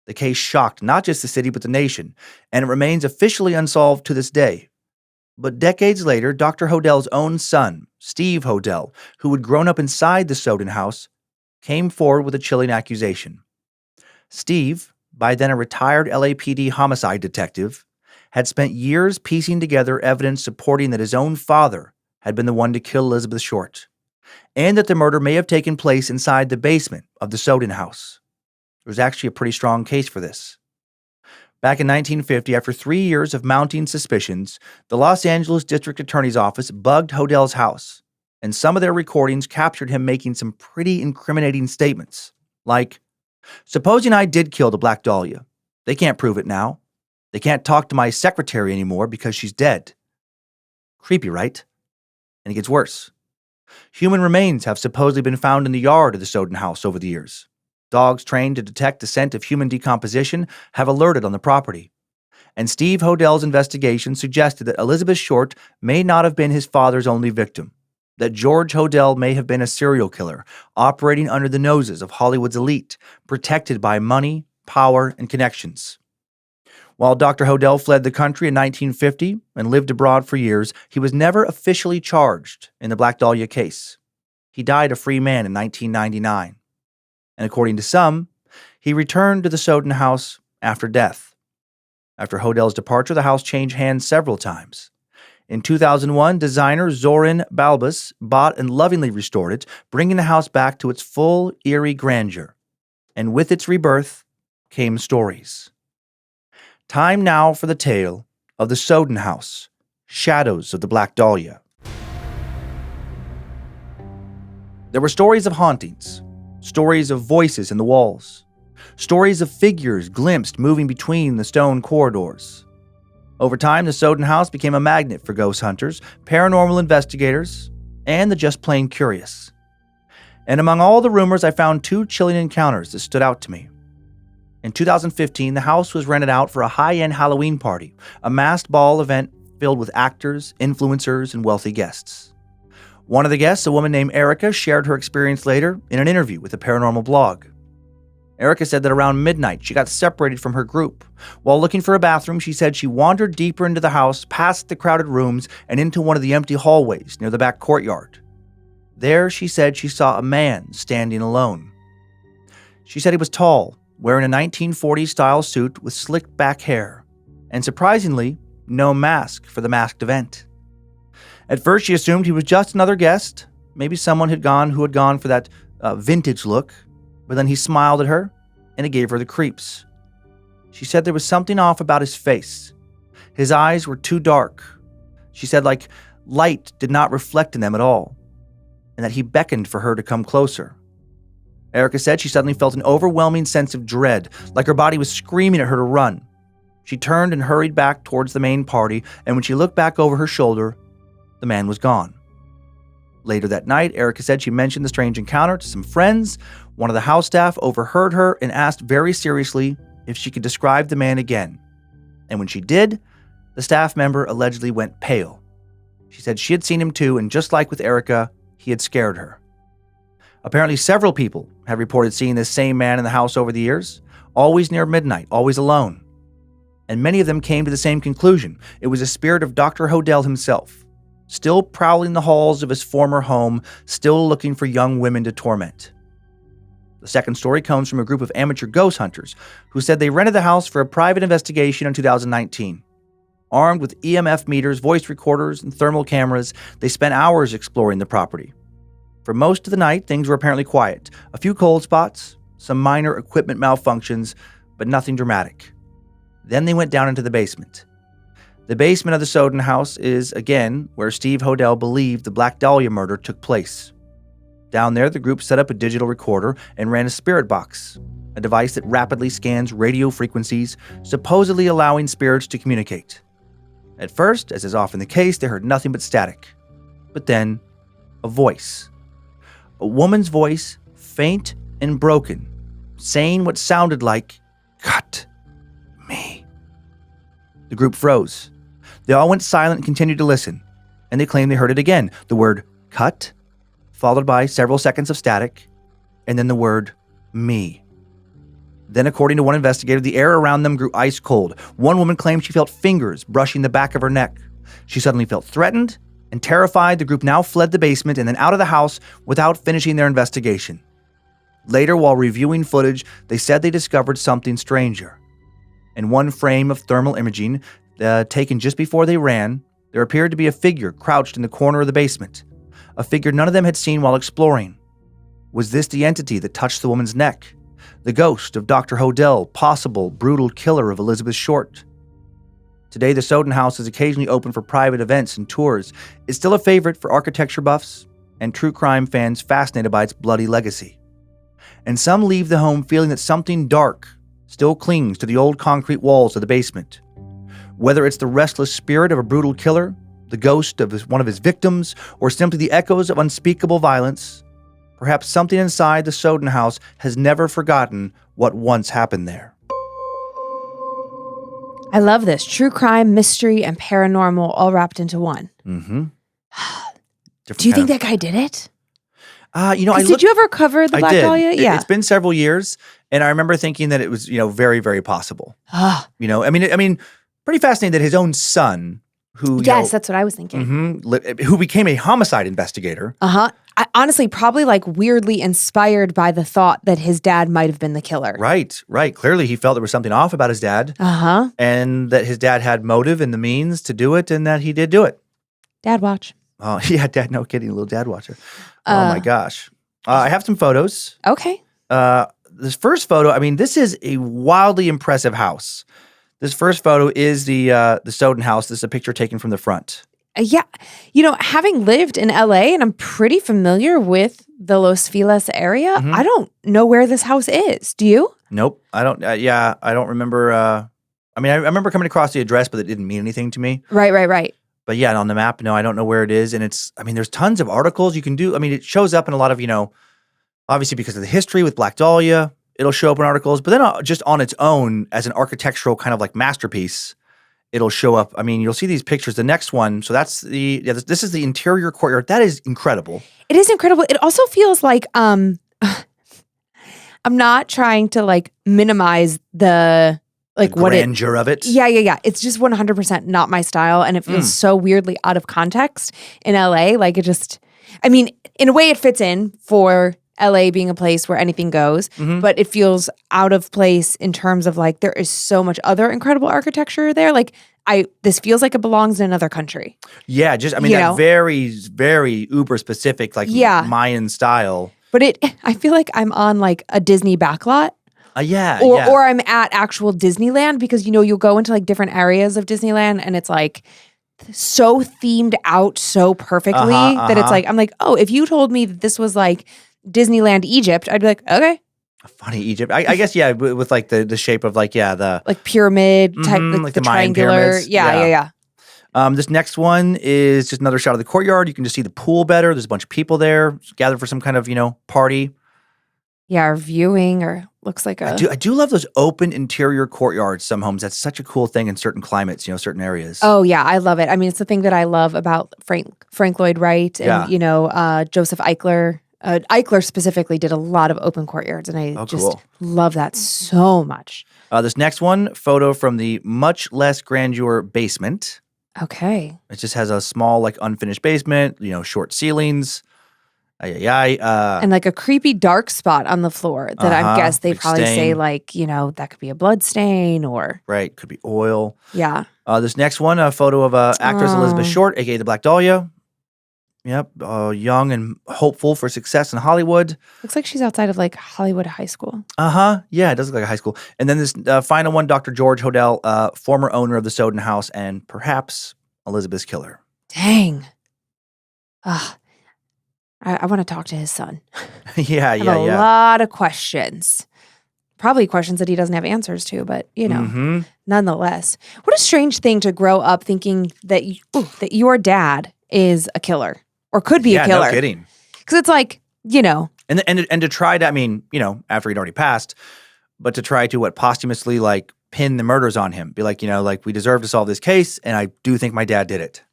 The case shocked not just the city but the nation, and it remains officially unsolved to this day. But decades later, Dr. Hodell's own son, Steve Hodell, who had grown up inside the Soden House, came forward with a chilling accusation. Steve, by then a retired LAPD homicide detective, had spent years piecing together evidence supporting that his own father had been the one to kill Elizabeth Short, and that the murder may have taken place inside the basement of the Soden House. There was actually a pretty strong case for this. Back in 1950, after 3 years of mounting suspicions, the Los Angeles District Attorney's Office bugged Hodell's house, and some of their recordings captured him making some pretty incriminating statements, like, "Supposing I did kill the Black Dahlia. They can't prove it now. They can't talk to my secretary anymore because she's dead." Creepy, right? And it gets worse. Human remains have supposedly been found in the yard of the Soden House over the years. Dogs trained to detect the scent of human decomposition have alerted on the property. And Steve Hodell's investigation suggested that Elizabeth Short may not have been his father's only victim, that George Hodell may have been a serial killer operating under the noses of Hollywood's elite, protected by money, power, and connections. While Dr. Hodell fled the country in 1950 and lived abroad for years, he was never officially charged in the Black Dahlia case. He died a free man in 1999. And according to some, he returned to the Soden House after death. After Hodell's departure, the house changed hands several times. In 2001, designer Zoran Balbus bought and lovingly restored it, bringing the house back to its full, eerie grandeur. And with its rebirth came stories. Time now for the tale of the Soden House, Shadows of the Black Dahlia. There were stories of hauntings, stories of voices in the walls, stories of figures glimpsed moving between the stone corridors. Over time, the Soden House became a magnet for ghost hunters, paranormal investigators, and the just plain curious. And among all the rumors, I found 2 chilling encounters that stood out to me. In 2015, the house was rented out for a high-end Halloween party, a masked ball event filled with actors, influencers, and wealthy guests. One of the guests, a woman named Erica, shared her experience later in an interview with a paranormal blog. Erica said that around midnight, she got separated from her group. While looking for a bathroom, she said she wandered deeper into the house, past the crowded rooms, and into one of the empty hallways near the back courtyard. There, she said she saw a man standing alone. She said he was tall, wearing a 1940s-style suit with slicked back hair, and surprisingly, no mask for the masked event. At first, she assumed he was just another guest, maybe someone who had gone for that vintage look, but then he smiled at her, and it gave her the creeps. She said there was something off about his face. His eyes were too dark. She said like light did not reflect in them at all, and that he beckoned for her to come closer. Erica said she suddenly felt an overwhelming sense of dread, like her body was screaming at her to run. She turned and hurried back towards the main party, and when she looked back over her shoulder, the man was gone. Later that night, Erica said she mentioned the strange encounter to some friends. One of the house staff overheard her and asked very seriously if she could describe the man again. And when she did, the staff member allegedly went pale. She said she had seen him too, and just like with Erica, he had scared her. Apparently, several people have reported seeing this same man in the house over the years, always near midnight, always alone. And many of them came to the same conclusion. It was a spirit of Dr. Hodell himself, still prowling the halls of his former home, still looking for young women to torment. The second story comes from a group of amateur ghost hunters who said they rented the house for a private investigation in 2019. Armed with EMF meters, voice recorders, and thermal cameras, they spent hours exploring the property. For most of the night, things were apparently quiet. A few cold spots, some minor equipment malfunctions, but nothing dramatic. Then they went down into the basement. The basement of the Soden House is, again, where Steve Hodell believed the Black Dahlia murder took place. Down there, the group set up a digital recorder and ran a spirit box, a device that rapidly scans radio frequencies, supposedly allowing spirits to communicate. At first, as is often the case, they heard nothing but static. But then, a voice. A woman's voice, faint and broken, saying what sounded like, "Cut me." The group froze. They all went silent and continued to listen, and they claimed they heard it again. The word "cut," followed by several seconds of static, and then the word "me." Then, according to one investigator, the air around them grew ice cold. One woman claimed she felt fingers brushing the back of her neck. She suddenly felt threatened and terrified. The group now fled the basement and then out of the house without finishing their investigation. Later, while reviewing footage, they said they discovered something stranger. In one frame of thermal imaging, taken just before they ran, there appeared to be a figure crouched in the corner of the basement, a figure none of them had seen while exploring. Was this the entity that touched the woman's neck? The ghost of Dr. Hodel, possible brutal killer of Elizabeth Short? Today, the Soden House is occasionally open for private events and tours. It's still a favorite for architecture buffs and true crime fans fascinated by its bloody legacy. And some leave the home feeling that something dark still clings to the old concrete walls of the basement. Whether it's the restless spirit of a brutal killer, the ghost of one of his victims, or simply the echoes of unspeakable violence, perhaps something inside the Soden House has never forgotten what once happened there. I love this. True crime, mystery, and paranormal all wrapped into one. Mm-hmm. Do you think that guy did it? Did you ever cover the Black Dahlia? Yeah. It's been several years, and I remember thinking that it was, very, very possible. Pretty fascinating that his own son, who that's what I was thinking. Who became a homicide investigator. I honestly probably weirdly inspired by the thought that his dad might have been the killer. Right. Clearly, he felt there was something off about his dad. And that his dad had motive and the means to do it, and that he did do it. Dad watch. Oh, yeah, dad, no kidding, a little dad watcher. Oh my gosh. I have some photos. Okay. This first photo, this is a wildly impressive house. This first photo is the Soden House. This is a picture taken from the front. Yeah. Having lived in LA and I'm pretty familiar with the Los Feliz area, I don't know where this house is. Do you? Nope. I don't. I don't remember. I remember coming across the address, but it didn't mean anything to me. Right. But yeah, on the map, no, I don't know where it is. And it's, there's tons of articles you can do. It shows up in a lot of, obviously because of the history with Black Dahlia, it'll show up in articles. But then just on its own, as an architectural kind of masterpiece, it'll show up. You'll see these pictures. The next one, so that's this is the interior courtyard. That is incredible. It is incredible. It also feels like, I'm not trying to minimize the grandeur of it. Yeah. It's just 100% not my style. And it feels so weirdly out of context in LA. In a way it fits in for LA being a place where anything goes, but it feels out of place in terms of there is so much other incredible architecture there. This feels like it belongs in another country. Yeah, that very, very uber specific, Mayan style. But I feel like I'm on a Disney backlot. Or I'm at actual Disneyland because you'll go into different areas of Disneyland and it's so themed out so perfectly that it's I'm oh, if you told me that this was Disneyland Egypt, I'd be okay. Funny Egypt. I guess with the shape of the pyramid type, the triangular. Mayan pyramids. Yeah. This next one is just another shot of the courtyard. You can just see the pool better. There's a bunch of people there gathered for some kind of party. Yeah, or viewing, or looks like a... I do love those open interior courtyards, some homes. That's such a cool thing in certain climates, certain areas. Oh, yeah, I love it. It's the thing that I love about Frank Lloyd Wright and, Joseph Eichler. Eichler specifically did a lot of open courtyards, and I cool. love that so much. This next one, photo from the much less grandeur basement. Okay. It just has a small, unfinished basement, short ceilings. And a creepy dark spot on the floor that I guess they probably say that could be a blood stain or... Right, could be oil. Yeah. This next one, a photo of actress Elizabeth Short, aka the Black Dahlia. Yep, young and hopeful for success in Hollywood. Looks like she's outside of Hollywood High School. Yeah, it does look like a high school. And then this final one, Dr. George Hodel, former owner of the Soden House and perhaps Elizabeth's killer. Dang. I want to talk to his son. Yeah. A lot of questions. Probably questions that he doesn't have answers to, but Mm-hmm. nonetheless. What a strange thing to grow up thinking that that your dad is a killer or could be a killer. No kidding. Because it's like, And to try to, I mean, after he'd already passed, but to try to posthumously like pin the murders on him, be like, like we deserve to solve this case, and I do think my dad did it.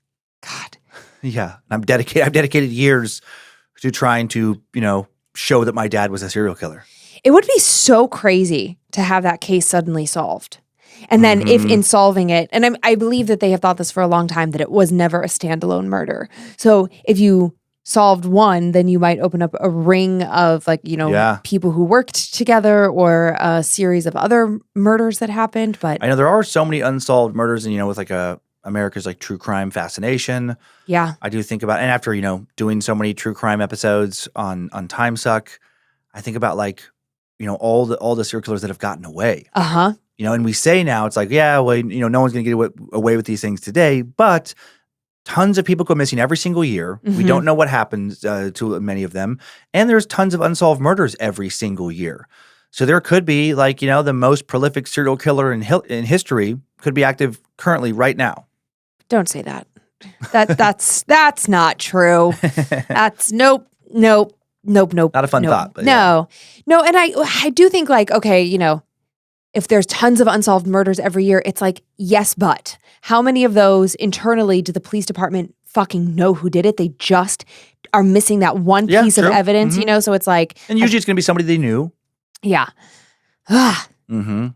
God. Yeah, I've dedicated years to trying to, show that my dad was a serial killer. It would be so crazy to have that case suddenly solved. And then if in solving it, and I believe that they have thought this for a long time, that it was never a standalone murder. So if you solved one, then you might open up a ring of people who worked together or a series of other murders that happened. But I know there are so many unsolved murders, and with like America's like true crime fascination. Yeah. I do think about, and after, doing so many true crime episodes on Time Suck, I think about like, all the serial killers that have gotten away. Uh-huh. And we say now it's like, yeah, well, no one's going to get away with these things today, but tons of people go missing every single year. Mm-hmm. We don't know what happens to many of them. And there's tons of unsolved murders every single year. So there could be like, the most prolific serial killer in history could be active currently right now. Don't say that. That's not true. That's nope. Not a fun thought. But no. And I do think like, okay, if there's tons of unsolved murders every year, it's like, yes, but how many of those internally do the police department fucking know who did it? They just are missing that one piece of evidence, So it's like. And usually it's going to be somebody they knew. Yeah. Mm-hmm.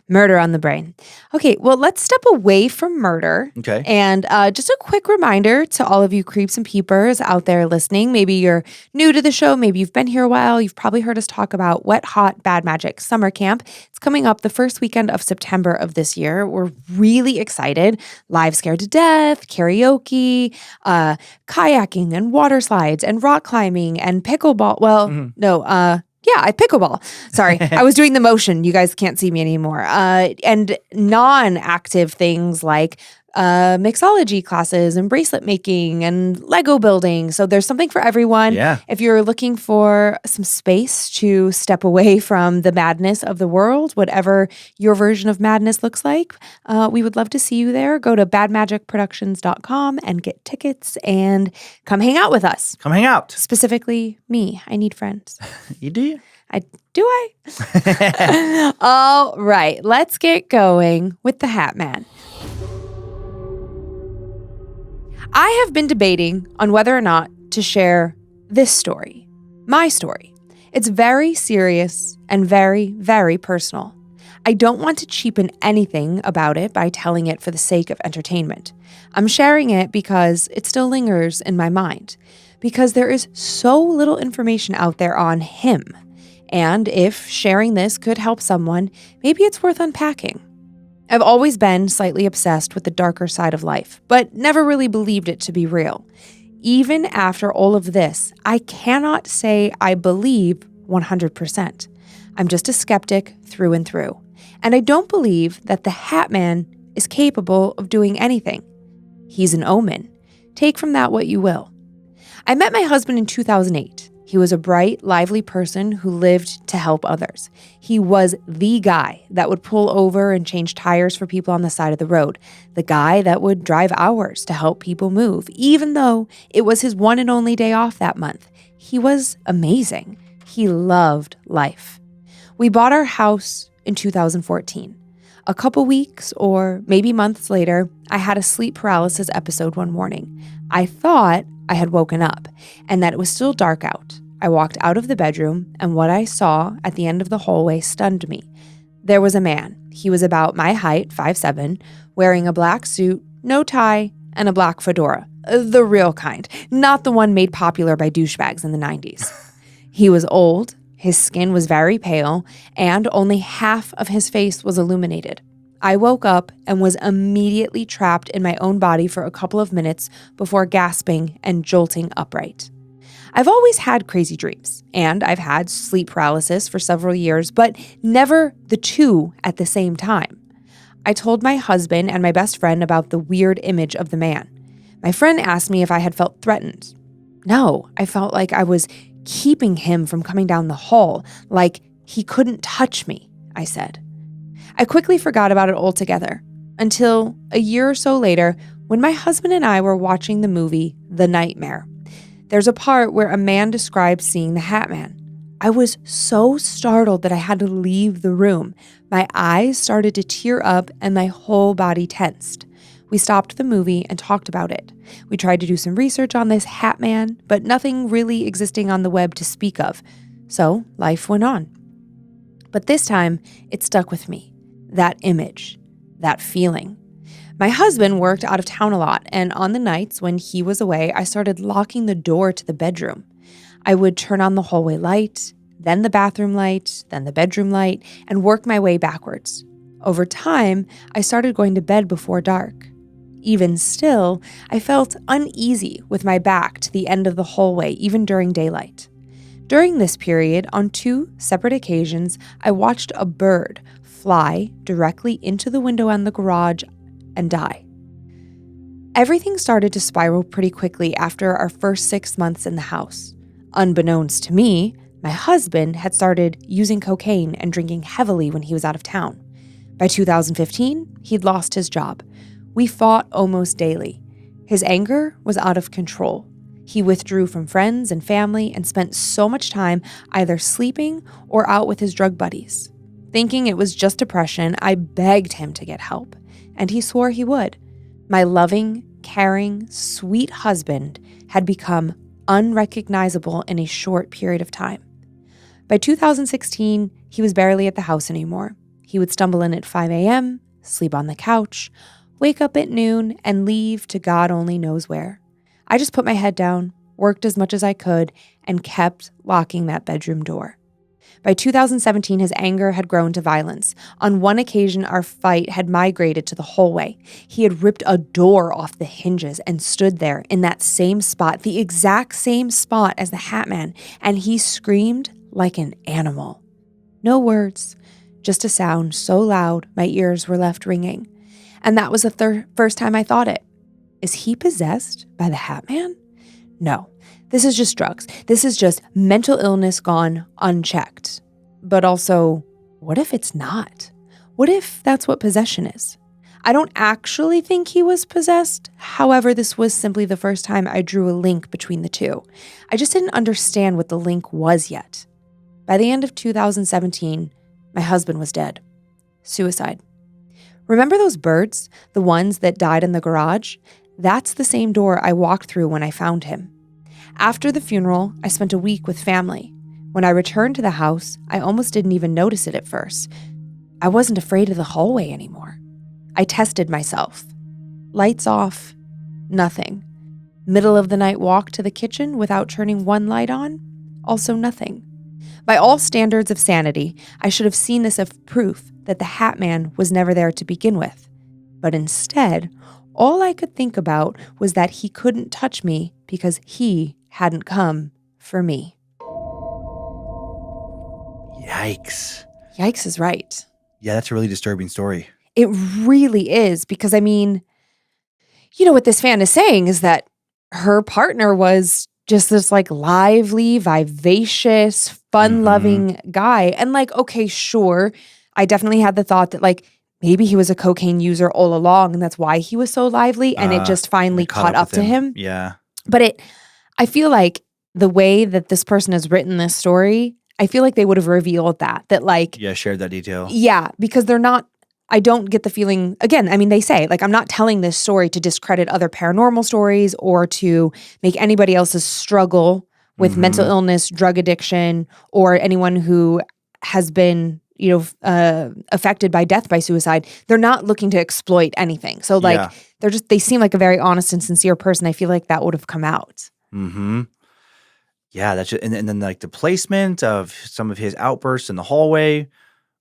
Murder on the brain. Okay, well, let's step away from murder. Okay. And just a quick reminder to all of you creeps and peepers out there listening. Maybe you're new to the show. Maybe you've been here a while. You've probably heard us talk about Wet Hot Bad Magic Summer Camp. It's coming up the first weekend of September of this year. We're really excited. Live Scared to Death, karaoke, kayaking and water slides and rock climbing and pickleball. Well, Yeah, I pickleball. Sorry, I was doing the motion. You guys can't see me anymore. And non-active things like mixology classes and bracelet making and Lego building. So there's something for everyone. Yeah. If you're looking for some space to step away from the madness of the world, whatever your version of madness looks like, we would love to see you there. Go to badmagicproductions.com and get tickets and come hang out with us. Come hang out. Specifically me. I need friends. You do? Do I? All right, let's get going with the Hatman. I have been debating on whether or not to share this story, my story. It's very serious and very, very personal. I don't want to cheapen anything about it by telling it for the sake of entertainment. I'm sharing it because it still lingers in my mind, because there is so little information out there on him. And if sharing this could help someone, maybe it's worth unpacking. I've always been slightly obsessed with the darker side of life, but never really believed it to be real. Even after all of this, I cannot say I believe 100%. I'm just a skeptic through and through. And I don't believe that the Hatman is capable of doing anything. He's an omen. Take from that what you will. I met my husband in 2008. He was a bright, lively person who lived to help others. He was the guy that would pull over and change tires for people on the side of the road. The guy that would drive hours to help people move, even though it was his one and only day off that month. He was amazing. He loved life. We bought our house in 2014. A couple weeks or maybe months later, I had a sleep paralysis episode one morning. I thought I had woken up and that it was still dark out. I walked out of the bedroom and what I saw at the end of the hallway stunned me. There was a man. He was about my height, 5'7", wearing a black suit, no tie, and a black fedora. The real kind, not the one made popular by douchebags in the 90s. He was old, his skin was very pale, and only half of his face was illuminated. I woke up and was immediately trapped in my own body for a couple of minutes before gasping and jolting upright. I've always had crazy dreams, and I've had sleep paralysis for several years, but never the two at the same time. I told my husband and my best friend about the weird image of the man. My friend asked me if I had felt threatened. No, I felt like I was keeping him from coming down the hall, like He couldn't touch me, I said. I quickly forgot about it altogether until a year or so later when my husband and I were watching the movie The Nightmare. There's a part where a man describes seeing the Hatman. I was so startled that I had to leave the room. My eyes started to tear up and my whole body tensed. We stopped the movie and talked about it. We tried to do some research on this Hatman, but nothing really existing on the web to speak of. So life went on. But this time, it stuck with me. That image, that feeling. My husband worked out of town a lot, and on the nights when he was away, I started locking the door to the bedroom. I would turn on the hallway light, then the bathroom light, then the bedroom light, and work my way backwards. Over time, I started going to bed before dark. Even still, I felt uneasy with my back to the end of the hallway, even during daylight. During this period, on 2 separate occasions, I watched a bird fly directly into the window on the garage and die. Everything started to spiral pretty quickly after our first 6 months in the house. Unbeknownst to me, my husband had started using cocaine and drinking heavily when he was out of town. By 2015, he'd lost his job. We fought almost daily. His anger was out of control. He withdrew from friends and family and spent so much time either sleeping or out with his drug buddies. Thinking it was just depression, I begged him to get help, and he swore he would. My loving, caring, sweet husband had become unrecognizable in a short period of time. By 2016, he was barely at the house anymore. He would stumble in at 5 a.m., sleep on the couch, wake up at noon, and leave to God only knows where. I just put my head down, worked as much as I could, and kept locking that bedroom door. By 2017, his anger had grown to violence. On one occasion, our fight had migrated to the hallway. He had ripped a door off the hinges and stood there in that same spot, the exact same spot as the Hatman, and he screamed like an animal. No words, just a sound so loud my ears were left ringing. And that was the first time I thought it. Is he possessed by the Hatman? No, this is just drugs. This is just mental illness gone unchecked. But also, what if it's not? What if that's what possession is? I don't actually think he was possessed. However, this was simply the first time I drew a link between the two. I just didn't understand what the link was yet. By the end of 2017, my husband was dead. Suicide. Remember those birds? The ones that died in the garage? That's the same door I walked through when I found him. After the funeral, I spent a week with family. When I returned to the house, I almost didn't even notice it at first. I wasn't afraid of the hallway anymore. I tested myself. Lights off, nothing. Middle of the night walk to the kitchen without turning one light on, also nothing. By all standards of sanity, I should have seen this as proof that the Hatman was never there to begin with. But instead, all I could think about was that he couldn't touch me because he hadn't come for me. Yikes. Yikes is right. Yeah, that's a really disturbing story. It really is, because I mean, you know what this fan is saying is that her partner was just this like lively, vivacious, fun-loving guy. And like, okay, sure, I definitely had the thought that like maybe he was a cocaine user all along and that's why he was so lively and it just finally caught up to him. Yeah. But I feel like the way that this person has written this story, I feel like they would have revealed that like. Yeah, shared that detail. Yeah, because they're not, I don't get the feeling, again, I mean, they say, like, I'm not telling this story to discredit other paranormal stories or to make anybody else's struggle with mental illness, drug addiction, or anyone who has been, affected by death by suicide. They're not looking to exploit anything. So like, they seem like a very honest and sincere person. I feel like that would have come out. Mm-hmm. Yeah, that's just, and then like the placement of some of his outbursts in the hallway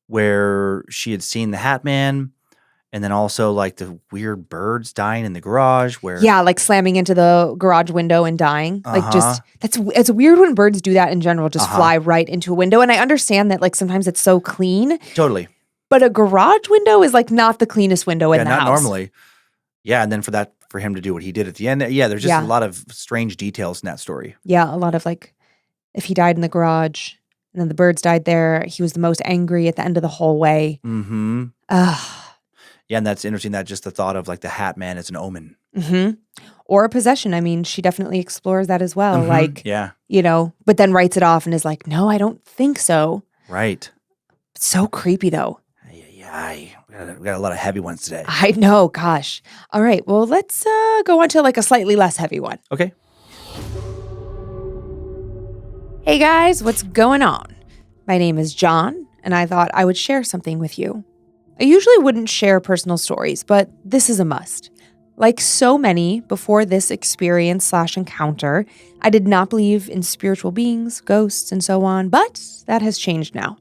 where she had seen the Hatman, and then also like the weird birds dying in the garage where like slamming into the garage window and dying. Like just it's weird when birds do that in general, just fly right into a window. And I understand that like sometimes it's so clean. Totally. But a garage window is like not the cleanest window in the house. Not normally. Yeah, and then for him to do what he did at the end. Yeah, there's just a lot of strange details in that story. Yeah, a lot of like if he died in the garage, And then the birds died there. He was the most angry at the end of the hallway. Mm-hmm. Ugh. Yeah, and that's interesting that just the thought of like the Hatman as an omen. Mm-hmm. Or a possession. I mean, she definitely explores that as well. Mhm. Like, Yeah. but then writes it off and is like, no, I don't think so. Right. So creepy though. Yeah. We got a lot of heavy ones today. I know, gosh. All right, well, let's go on to like a slightly less heavy one. Okay. Hey guys, what's going on? My name is John, and I thought I would share something with you. I usually wouldn't share personal stories, but this is a must. Like so many before this experience/encounter, I did not believe in spiritual beings, ghosts, and so on, but that has changed now.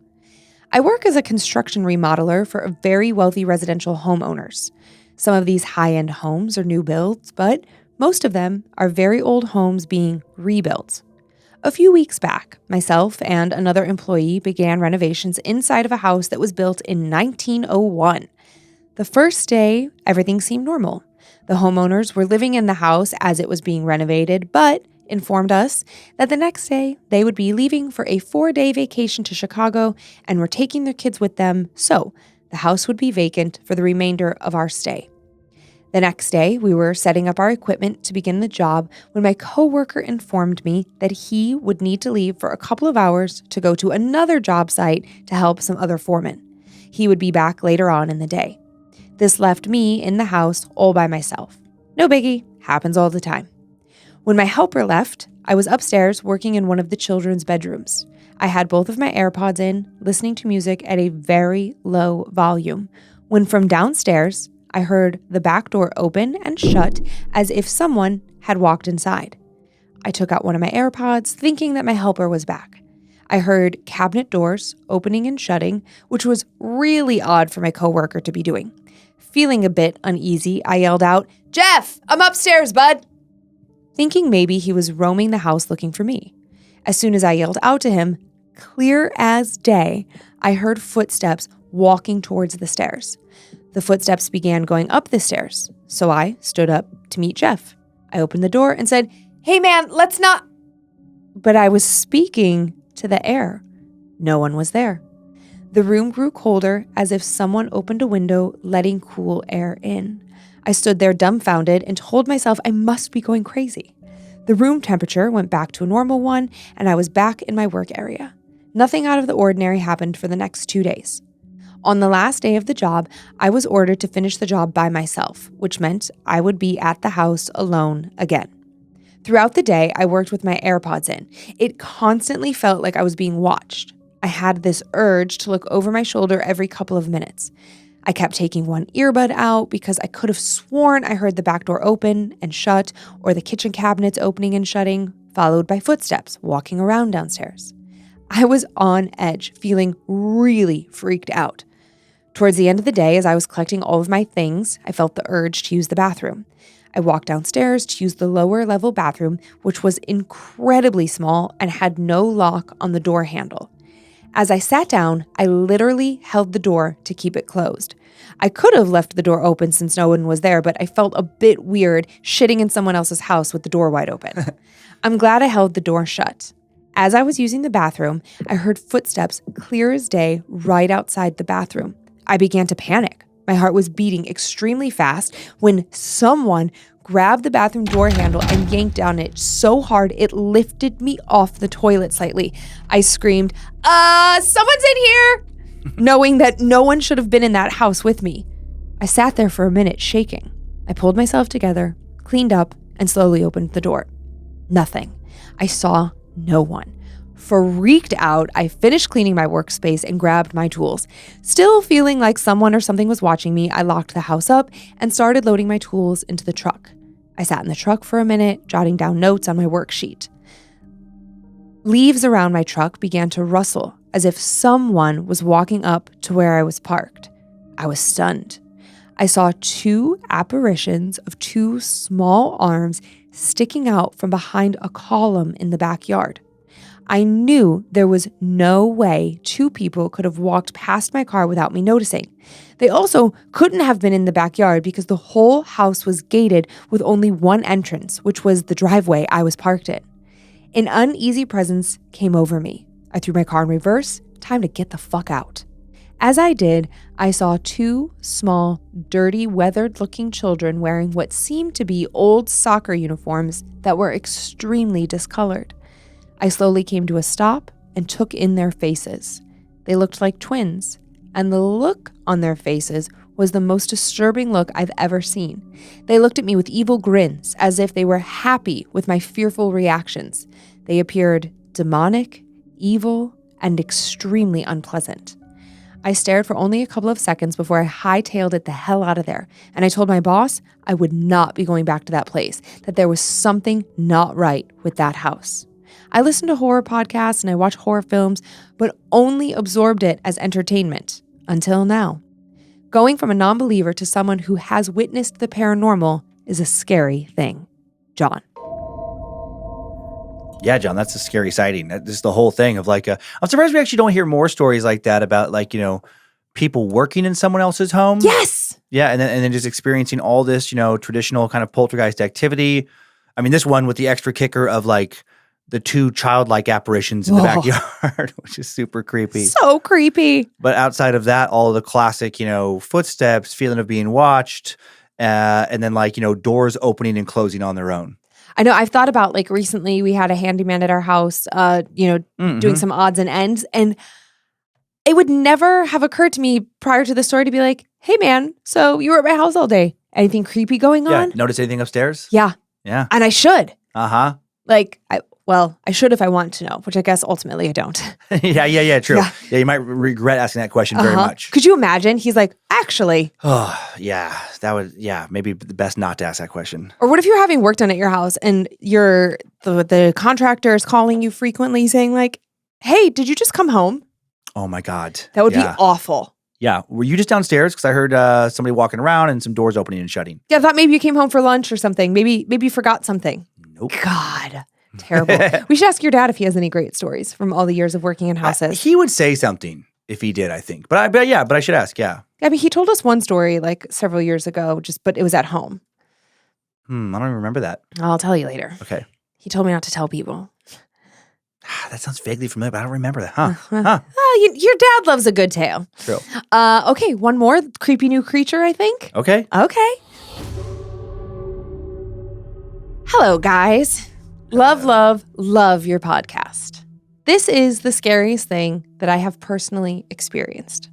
I work as a construction remodeler for a very wealthy residential homeowners. Some of these high-end homes are new builds, but most of them are very old homes being rebuilt. A few weeks back, myself and another employee began renovations inside of a house that was built in 1901. The first day, everything seemed normal. The homeowners were living in the house as it was being renovated, but informed us that the next day they would be leaving for a 4-day vacation to Chicago and were taking their kids with them, so the house would be vacant for the remainder of our stay. The next day, we were setting up our equipment to begin the job when my coworker informed me that he would need to leave for a couple of hours to go to another job site to help some other foremen. He would be back later on in the day. This left me in the house all by myself. No biggie, happens all the time. When my helper left, I was upstairs working in one of the children's bedrooms. I had both of my AirPods in, listening to music at a very low volume, when from downstairs, I heard the back door open and shut as if someone had walked inside. I took out one of my AirPods, thinking that my helper was back. I heard cabinet doors opening and shutting, which was really odd for my coworker to be doing. Feeling a bit uneasy, I yelled out, "Jeff, I'm upstairs, bud!" Thinking maybe he was roaming the house looking for me. As soon as I yelled out to him, clear as day, I heard footsteps walking towards the stairs. The footsteps began going up the stairs, so I stood up to meet Jeff. I opened the door and said, "Hey man, let's not..." But I was speaking to the air. No one was there. The room grew colder as if someone opened a window, letting cool air in. I stood there dumbfounded and told myself I must be going crazy. The room temperature went back to a normal one, and I was back in my work area. Nothing out of the ordinary happened for the next 2 days. On the last day of the job, I was ordered to finish the job by myself, which meant I would be at the house alone again. Throughout the day, I worked with my AirPods in. It constantly felt like I was being watched. I had this urge to look over my shoulder every couple of minutes. I kept taking one earbud out because I could have sworn I heard the back door open and shut, or the kitchen cabinets opening and shutting, followed by footsteps walking around downstairs. I was on edge, feeling really freaked out. Towards the end of the day, as I was collecting all of my things, I felt the urge to use the bathroom. I walked downstairs to use the lower level bathroom, which was incredibly small and had no lock on the door handle. As I sat down, I literally held the door to keep it closed. I could have left the door open since no one was there, but I felt a bit weird shitting in someone else's house with the door wide open. I'm glad I held the door shut. As I was using the bathroom, I heard footsteps clear as day right outside the bathroom. I began to panic. My heart was beating extremely fast when someone grabbed the bathroom door handle and yanked on it so hard it lifted me off the toilet slightly. I screamed, someone's in here!" knowing that no one should have been in that house with me. I sat there for a minute shaking. I pulled myself together, cleaned up, and slowly opened the door. Nothing. I saw no one. Freaked out, I finished cleaning my workspace and grabbed my tools. Still feeling like someone or something was watching me, I locked the house up and started loading my tools into the truck. I sat in the truck for a minute, jotting down notes on my worksheet. Leaves around my truck began to rustle as if someone was walking up to where I was parked. I was stunned. I saw 2 apparitions of 2 small arms sticking out from behind a column in the backyard. I knew there was no way 2 people could have walked past my car without me noticing. They also couldn't have been in the backyard because the whole house was gated with only one entrance, which was the driveway I was parked in. An uneasy presence came over me. I threw my car in reverse. Time to get the fuck out. As I did, I saw 2 small, dirty, weathered-looking children wearing what seemed to be old soccer uniforms that were extremely discolored. I slowly came to a stop and took in their faces. They looked like twins, and the look on their faces was the most disturbing look I've ever seen. They looked at me with evil grins, as if they were happy with my fearful reactions. They appeared demonic, evil, and extremely unpleasant. I stared for only a couple of seconds before I hightailed it the hell out of there, and I told my boss I would not be going back to that place, that there was something not right with that house. I listened to horror podcasts and I watched horror films, but only absorbed it as entertainment, until now. Going from a non-believer to someone who has witnessed the paranormal is a scary thing. John. Yeah, John, that's a scary sighting. This is the whole thing of like, I'm surprised we actually don't hear more stories like that about like, people working in someone else's home. Yes! Yeah, and then just experiencing all this, traditional kind of poltergeist activity. I mean, this one with the extra kicker of like the 2 childlike apparitions in the backyard, which is super creepy. So creepy. But outside of that, all of the classic, footsteps, feeling of being watched, and then like, doors opening and closing on their own. I know I've thought about like recently we had a handyman at our house, doing some odds and ends. And it would never have occurred to me prior to the story to be like, hey man, so you were at my house all day. Anything creepy going on? Notice anything upstairs? Yeah. Yeah. And I should. Uh-huh. Like, I should if I want to know, which I guess ultimately I don't. Yeah, true. Yeah, you might regret asking that question very much. Could you imagine? He's like, actually. Oh, yeah. That would, maybe the best not to ask that question. Or what if you're having work done at your house and the contractor is calling you frequently saying like, hey, did you just come home? Oh my God. That would be awful. Yeah. Were you just downstairs? Because I heard somebody walking around and some doors opening and shutting. Yeah, I thought maybe you came home for lunch or something. Maybe you forgot something. Nope. God. Terrible. We should ask your dad if he has any great stories from all the years of working in houses. He would say something if he did, I think. But I should ask, yeah. I mean, he told us one story like several years ago, but it was at home. I don't even remember that. I'll tell you later. Okay. He told me not to tell people. That sounds vaguely familiar, but I don't remember that. Huh? Oh, your dad loves a good tale. True. Okay, one more creepy new creature, I think. Okay. Hello, guys. Love your podcast. This is the scariest thing that I have personally experienced.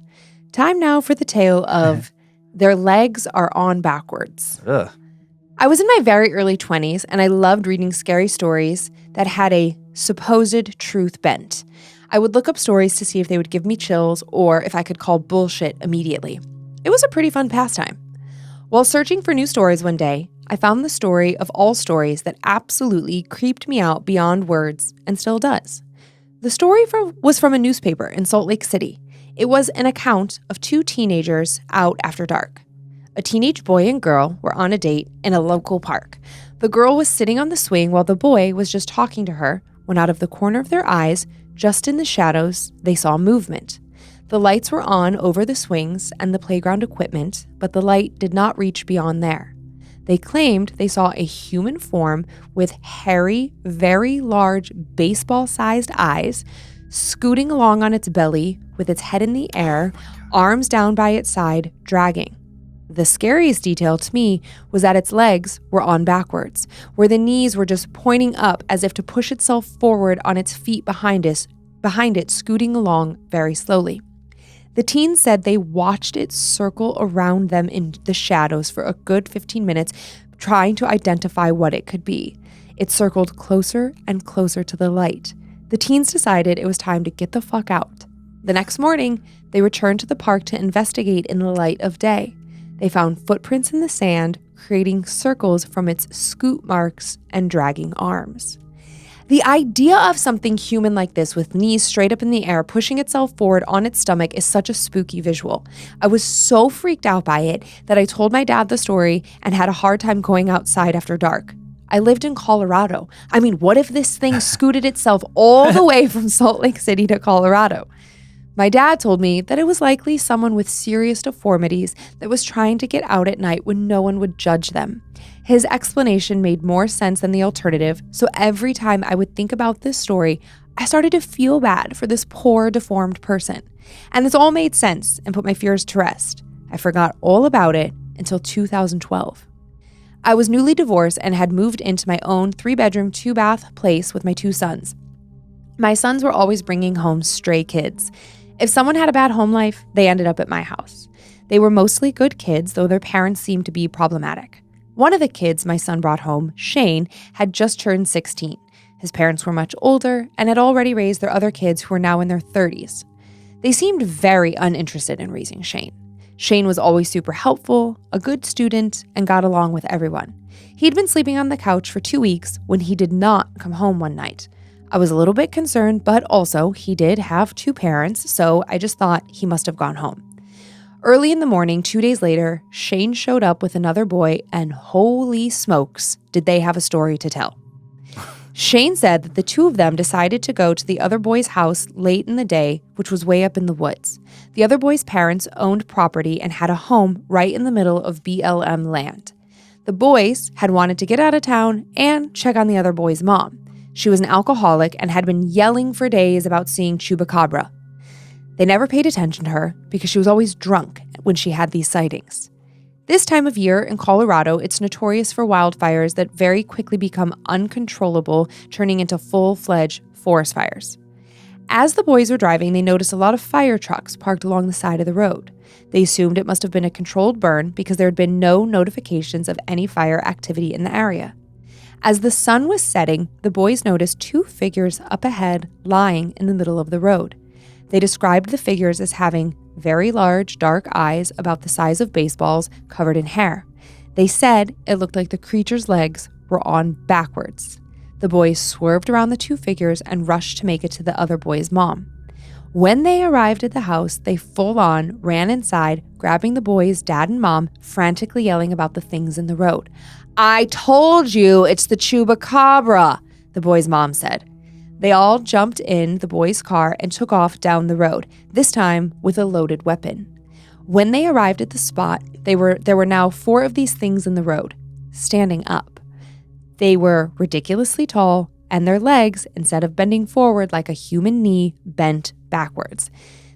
Time now for the tale of their legs are on backwards. Ugh. I was in my very early 20s and I loved reading scary stories that had a supposed truth bent. I would look up stories to see if they would give me chills or if I could call bullshit immediately. It was a pretty fun pastime. While searching for new stories one day, I found the story of all stories that absolutely creeped me out beyond words and still does. The story was from a newspaper in Salt Lake City. It was an account of 2 teenagers out after dark. A teenage boy and girl were on a date in a local park. The girl was sitting on the swing while the boy was just talking to her when out of the corner of their eyes, just in the shadows, they saw movement. The lights were on over the swings and the playground equipment, but the light did not reach beyond there. They claimed they saw a human form with hairy, very large, baseball-sized eyes, scooting along on its belly with its head in the air, arms down by its side, dragging. The scariest detail to me was that its legs were on backwards, where the knees were just pointing up as if to push itself forward on its feet behind it, scooting along very slowly. The teens said they watched it circle around them in the shadows for a good 15 minutes, trying to identify what it could be. It circled closer and closer to the light. The teens decided it was time to get the fuck out. The next morning, they returned to the park to investigate in the light of day. They found footprints in the sand, creating circles from its scoot marks and dragging arms. The idea of something human like this with knees straight up in the air, pushing itself forward on its stomach is such a spooky visual. I was so freaked out by it that I told my dad the story and had a hard time going outside after dark. I lived in Colorado. I mean, what if this thing scooted itself all the way from Salt Lake City to Colorado? My dad told me that it was likely someone with serious deformities that was trying to get out at night when no one would judge them. His explanation made more sense than the alternative, so every time I would think about this story, I started to feel bad for this poor, deformed person. And this all made sense and put my fears to rest. I forgot all about it until 2012. I was newly divorced and had moved into my own 3-bedroom, 2-bath place with my 2 sons. My sons were always bringing home stray kids. If someone had a bad home life, they ended up at my house. They were mostly good kids, though their parents seemed to be problematic. One of the kids my son brought home, Shane, had just turned 16. His parents were much older and had already raised their other kids who were now in their 30s. They seemed very uninterested in raising Shane. Shane was always super helpful, a good student, and got along with everyone. He'd been sleeping on the couch for 2 weeks when he did not come home one night. I was a little bit concerned, but also he did have 2 parents, so I just thought he must have gone home. Early in the morning, 2 days later, Shane showed up with another boy, and holy smokes, did they have a story to tell. Shane said that the 2 of them decided to go to the other boy's house late in the day, which was way up in the woods. The other boy's parents owned property and had a home right in the middle of BLM land. The boys had wanted to get out of town and check on the other boy's mom. She was an alcoholic and had been yelling for days about seeing Chupacabra. They never paid attention to her because she was always drunk when she had these sightings. This time of year in Colorado, it's notorious for wildfires that very quickly become uncontrollable, turning into full-fledged forest fires. As the boys were driving, they noticed a lot of fire trucks parked along the side of the road. They assumed it must have been a controlled burn because there had been no notifications of any fire activity in the area. As the sun was setting, the boys noticed 2 figures up ahead lying in the middle of the road. They described the figures as having very large, dark eyes about the size of baseballs covered in hair. They said it looked like the creature's legs were on backwards. The boys swerved around the 2 figures and rushed to make it to the other boy's mom. When they arrived at the house, they full-on ran inside, grabbing the boys' dad and mom, frantically yelling about the things in the road. "I told you it's the Chupacabra," the boy's mom said. They all jumped in the boy's car and took off down the road, this time with a loaded weapon. When they arrived at the spot, there were now 4 of these things in the road, standing up. They were ridiculously tall, and their legs, instead of bending forward like a human knee, bent backwards.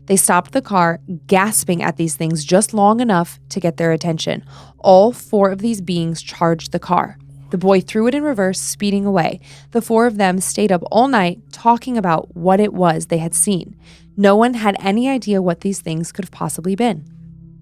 They stopped the car, gasping at these things just long enough to get their attention. All 4 of these beings charged the car. The boy threw it in reverse, speeding away. The 4 of them stayed up all night talking about what it was they had seen. No one had any idea what these things could have possibly been.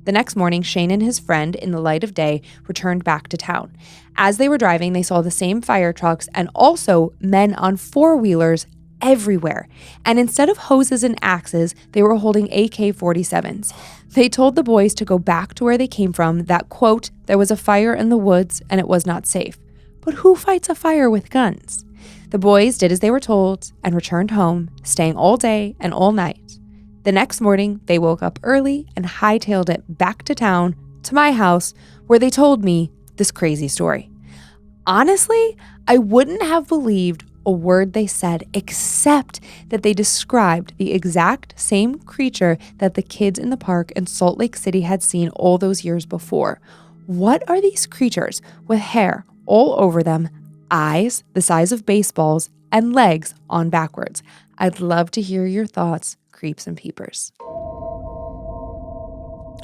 The next morning, Shane and his friend, in the light of day, returned back to town. As they were driving, they saw the same fire trucks and also men on 4-wheelers everywhere. And instead of hoses and axes, they were holding AK-47s. They told the boys to go back to where they came from, that, quote, there was a fire in the woods and it was not safe. But who fights a fire with guns? The boys did as they were told and returned home, staying all day and all night. The next morning, they woke up early and hightailed it back to town, to my house, where they told me this crazy story. Honestly, I wouldn't have believed a word they said, except that they described the exact same creature that the kids in the park in Salt Lake City had seen all those years before. What are these creatures with hair all over them, eyes the size of baseballs, and legs on backwards? I'd love to hear your thoughts, creeps and peepers.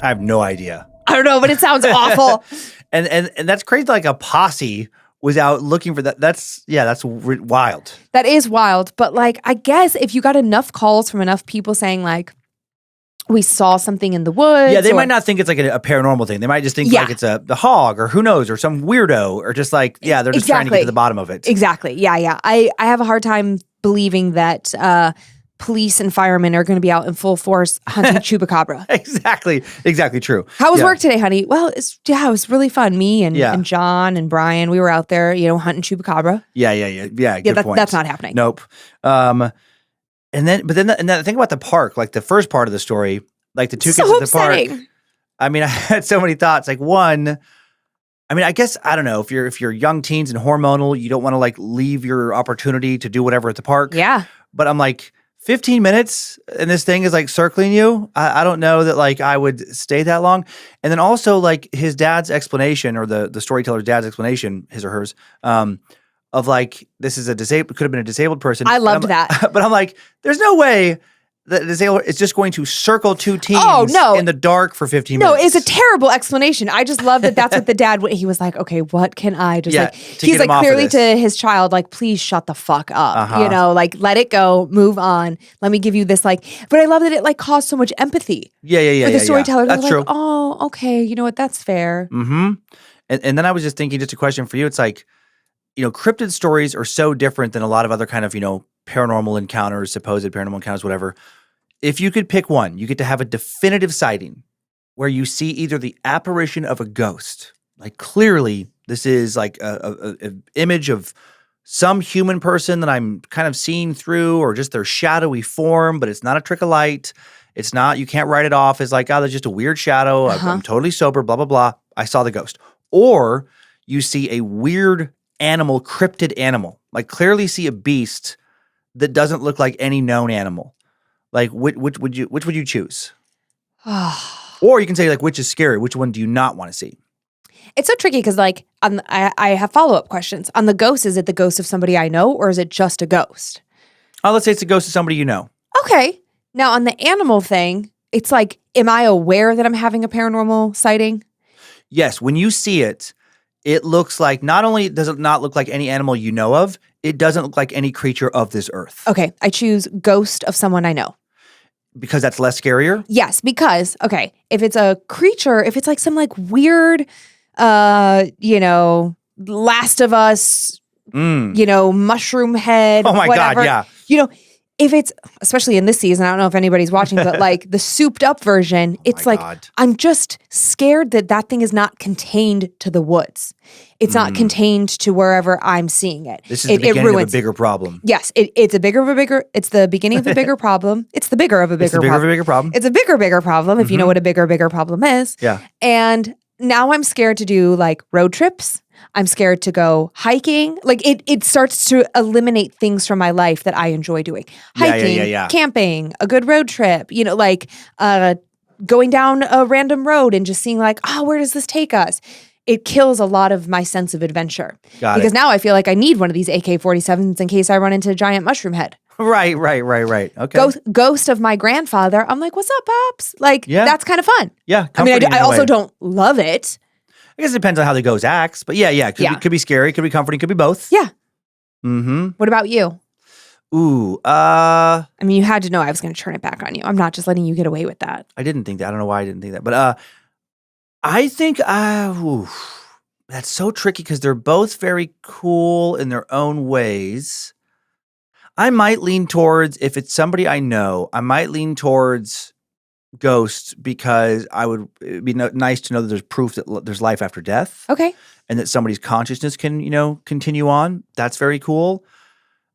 I have no idea. I don't know, but it sounds awful. And that's crazy, like a posse without looking for that. That's wild. That is wild. But like, I guess if you got enough calls from enough people saying like, we saw something in the woods. Yeah, they might not think it's like a paranormal thing. They might just think like it's the hog or who knows or some weirdo or just like, they're just trying to get to the bottom of it. Exactly. Yeah. I have a hard time believing that police and firemen are going to be out in full force hunting Chupacabra. Exactly true. How was work today, honey? Well, it was really fun. Me and John and Brian, we were out there, hunting Chupacabra. Yeah. Good point. That's not happening. Nope. And then think about the park, like the first part of the story, like the 2 kids at the park. I mean, I had so many thoughts. Like one, I mean, I guess, I don't know, if you're young teens and hormonal, you don't want to like leave your opportunity to do whatever at the park. Yeah. But I'm like, 15 minutes and this thing is like circling you. I don't know that like I would stay that long. And then also like his dad's explanation or the storyteller's dad's explanation, his or hers, of like, this is could have been a disabled person. I loved But that. But I'm like, there's no way that a disabled is just going to circle two teams no. in the dark for 15 No, minutes. it's a terrible explanation. I just love that that's what the dad, he was like, okay, what can I just like, to he's get like him off of clearly this. to his child, like, please shut the fuck up. Uh-huh. You know, like let it go, move on. Let me give you this like, but I love that it like caused so much empathy Yeah. for the storyteller. That's They're true. like, oh, okay, you know what? That's fair. Mm-hmm. And then I was just thinking, just a question for you. It's like, cryptid stories are so different than a lot of other kind of, paranormal encounters, supposed paranormal encounters, whatever. If you could pick one, you get to have a definitive sighting where you see either the apparition of a ghost, like clearly this is like a image of some human person that I'm kind of seeing through, or just their shadowy form, but it's not a trick of light. It's not, you can't write it off as like, oh, there's just a weird shadow. I'm totally sober, blah, blah, blah. I saw the ghost. Or you see a weird animal, cryptid animal, like clearly see a beast that doesn't look like any known animal. Like which would you choose? Or you can say like, which is scary? Which one do you not want to see? It's so tricky because like I have follow-up questions. On the ghost, is it the ghost of somebody I know or is it just a ghost? Oh, let's say it's a ghost of somebody you know. Okay. Now on the animal thing, it's like, am I aware that I'm having a paranormal sighting? Yes. When you see it, it looks like, not only does it not look like any animal you know of, it doesn't look like any creature of this earth. Okay. I choose ghost of someone I know. Because that's less scarier? Yes, because, okay, if it's a creature, if it's like some like weird, Last of Us, mushroom head, Oh my whatever, God, yeah. If it's, especially in this season, I don't know if anybody's watching, but like the souped up version, it's like, God. I'm just scared that thing is not contained to the woods. It's not contained to wherever I'm seeing it. This is the beginning of a bigger problem. Yes, it's the beginning of a bigger problem. It's the bigger of a bigger problem. It's a bigger problem, if you know what a bigger problem is. Yeah. And now I'm scared to do like road trips. I'm scared to go hiking. Like it starts to eliminate things from my life that I enjoy doing. Hiking, camping, a good road trip, going down a random road and just seeing like, oh, where does this take us? It kills a lot of my sense of adventure. Because now I feel like I need one of these AK-47s in case I run into a giant mushroom head. Right. Okay. Ghost of my grandfather. I'm like, what's up, Pops? Like, that's kind of fun. Yeah. I mean, I also don't love it. I guess it depends on how the ghost acts, but yeah. Could be scary, could be comforting, could be both. Yeah. Mm-hmm. What about you? Ooh, I mean, you had to know I was going to turn it back on you. I'm not just letting you get away with that. I didn't think that. I don't know why I didn't think that, but I think that's so tricky because they're both very cool in their own ways. I might lean towards, if it's somebody I know, I might lean towards ghosts because it'd be nice to know that there's proof that there's life after death. Okay. And that somebody's consciousness can, continue on. That's very cool.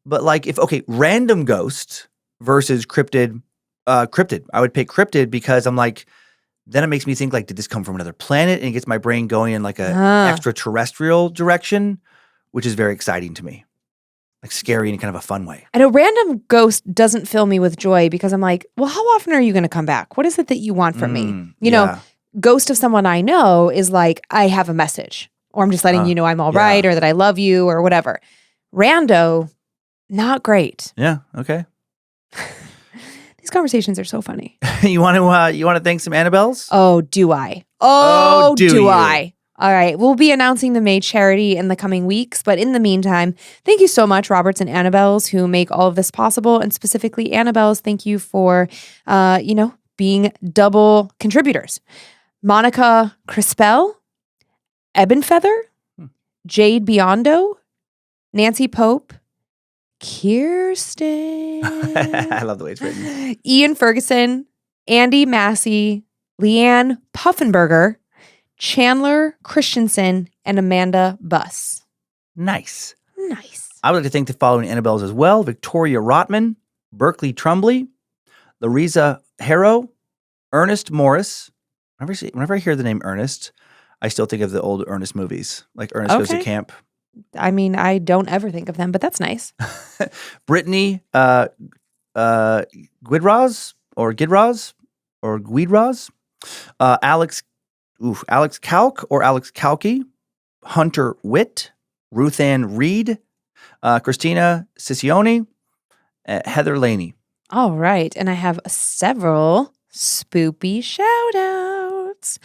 But like random ghost versus cryptid, I would pick cryptid because I'm like, then it makes me think like, did this come from another planet? And it gets my brain going in like a extraterrestrial direction, which is very exciting to me. Like scary in kind of a fun way. And a random ghost doesn't fill me with joy because I'm like, well, how often are you going to come back? What is it that you want from me? Ghost of someone I know is like, I have a message, or I'm just letting you know I'm all right, or that I love you, or whatever. Rando, not great. Yeah. Okay. These conversations are so funny. You want to thank some Annabelles? Oh, do I? Do I? All right. We'll be announcing the May charity in the coming weeks. But in the meantime, thank you so much, Roberts and Annabelles, who make all of this possible. And specifically, Annabelles, thank you for, being double contributors. Monica Crispell, Ebenfeather, Jade Biondo, Nancy Pope, Kirsten. I love the way it's written. Ian Ferguson, Andy Massey, Leanne Puffenberger, Chandler Christensen, and Amanda Buss. Nice. I would like to thank the following Annabelles as well: Victoria Rotman, Berkeley Trumbly, Larisa Harrow, Ernest Morris. Whenever I hear the name Ernest, I still think of the old Ernest movies, like Ernest Goes to Camp. I mean, I don't ever think of them, but that's nice. Brittany Guidraz or Guidraz, Alex Kalk or Alex Kalki, Hunter Witt, Ruthann Reed, Christina Ciccione, Heather Laney. All right. And I have several spoopy shout outs.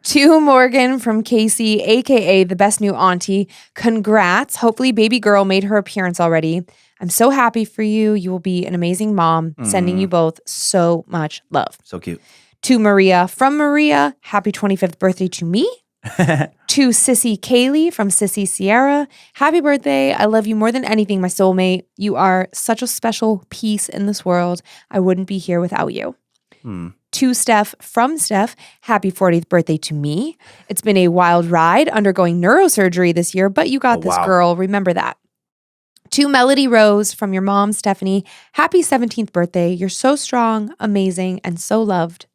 To Morgan from Casey, aka the best new auntie. Congrats. Hopefully, baby girl made her appearance already. I'm so happy for you. You will be an amazing mom. Sending you both so much love. So cute. To Maria from Maria, happy 25th birthday to me. To Sissy Kaylee from Sissy Sierra, happy birthday. I love you more than anything, my soulmate. You are such a special piece in this world. I wouldn't be here without you. To Steph from Steph, happy 40th birthday to me. It's been a wild ride undergoing neurosurgery this year, but you got this, wow. girl. Remember that. To Melody Rose from your mom, Stephanie, happy 17th birthday. You're so strong, amazing, and so loved.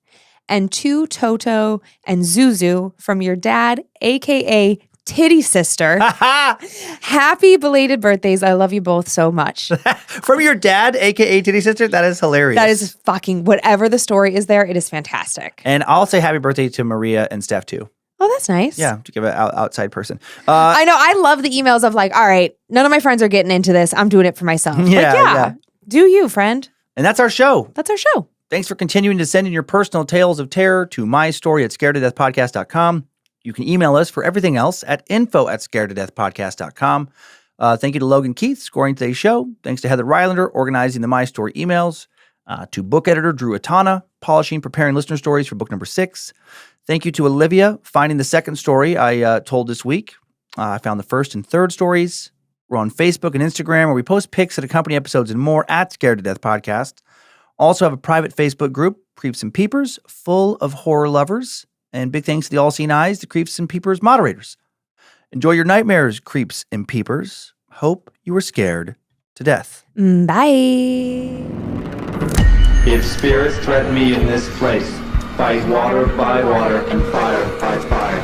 And to Toto and Zuzu from your dad, aka Titty Sister. Happy belated birthdays. I love you both so much. From your dad, aka Titty Sister? That is hilarious. That is fucking, whatever the story is there, it is fantastic. And I'll say happy birthday to Maria and Steph too. Oh, that's nice. Yeah, to give an outside person. I know. I love the emails of like, all right, none of my friends are getting into this. I'm doing it for myself. Yeah. Do you, friend? And that's our show. That's our show. Thanks for continuing to send in your personal tales of terror to mystory@scaredtodeathpodcast.com. You can email us for everything else at info@scaredtodeathpodcast.com. Thank you to Logan Keith scoring today's show. Thanks to Heather Rylander organizing the My Story emails. To book editor Drew Atana, polishing, preparing listener stories for book number 6. Thank you to Olivia finding the second story I told this week. I found the first and third stories. We're on Facebook and Instagram where we post pics that accompany episodes and more at Scared to Death Podcast. Also have a private Facebook group, Creeps and Peepers, full of horror lovers. And big thanks to the All-Seeing Eyes, the Creeps and Peepers moderators. Enjoy your nightmares, Creeps and Peepers. Hope you were scared to death. Bye. If spirits threaten me in this place, fight water by water and fire by fire.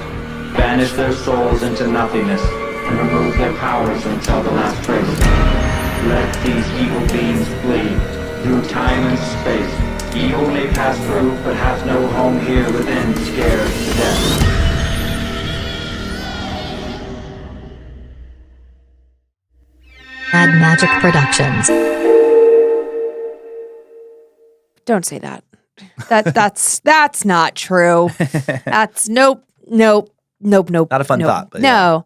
Banish their souls into nothingness and remove their powers until the last trace. Let these evil beings flee through time and space. Evil may pass through, but hath no home here within, scared to death. Mad Magic Productions. Don't say that. That's not true. That's nope. Not a fun thought, but no. yeah.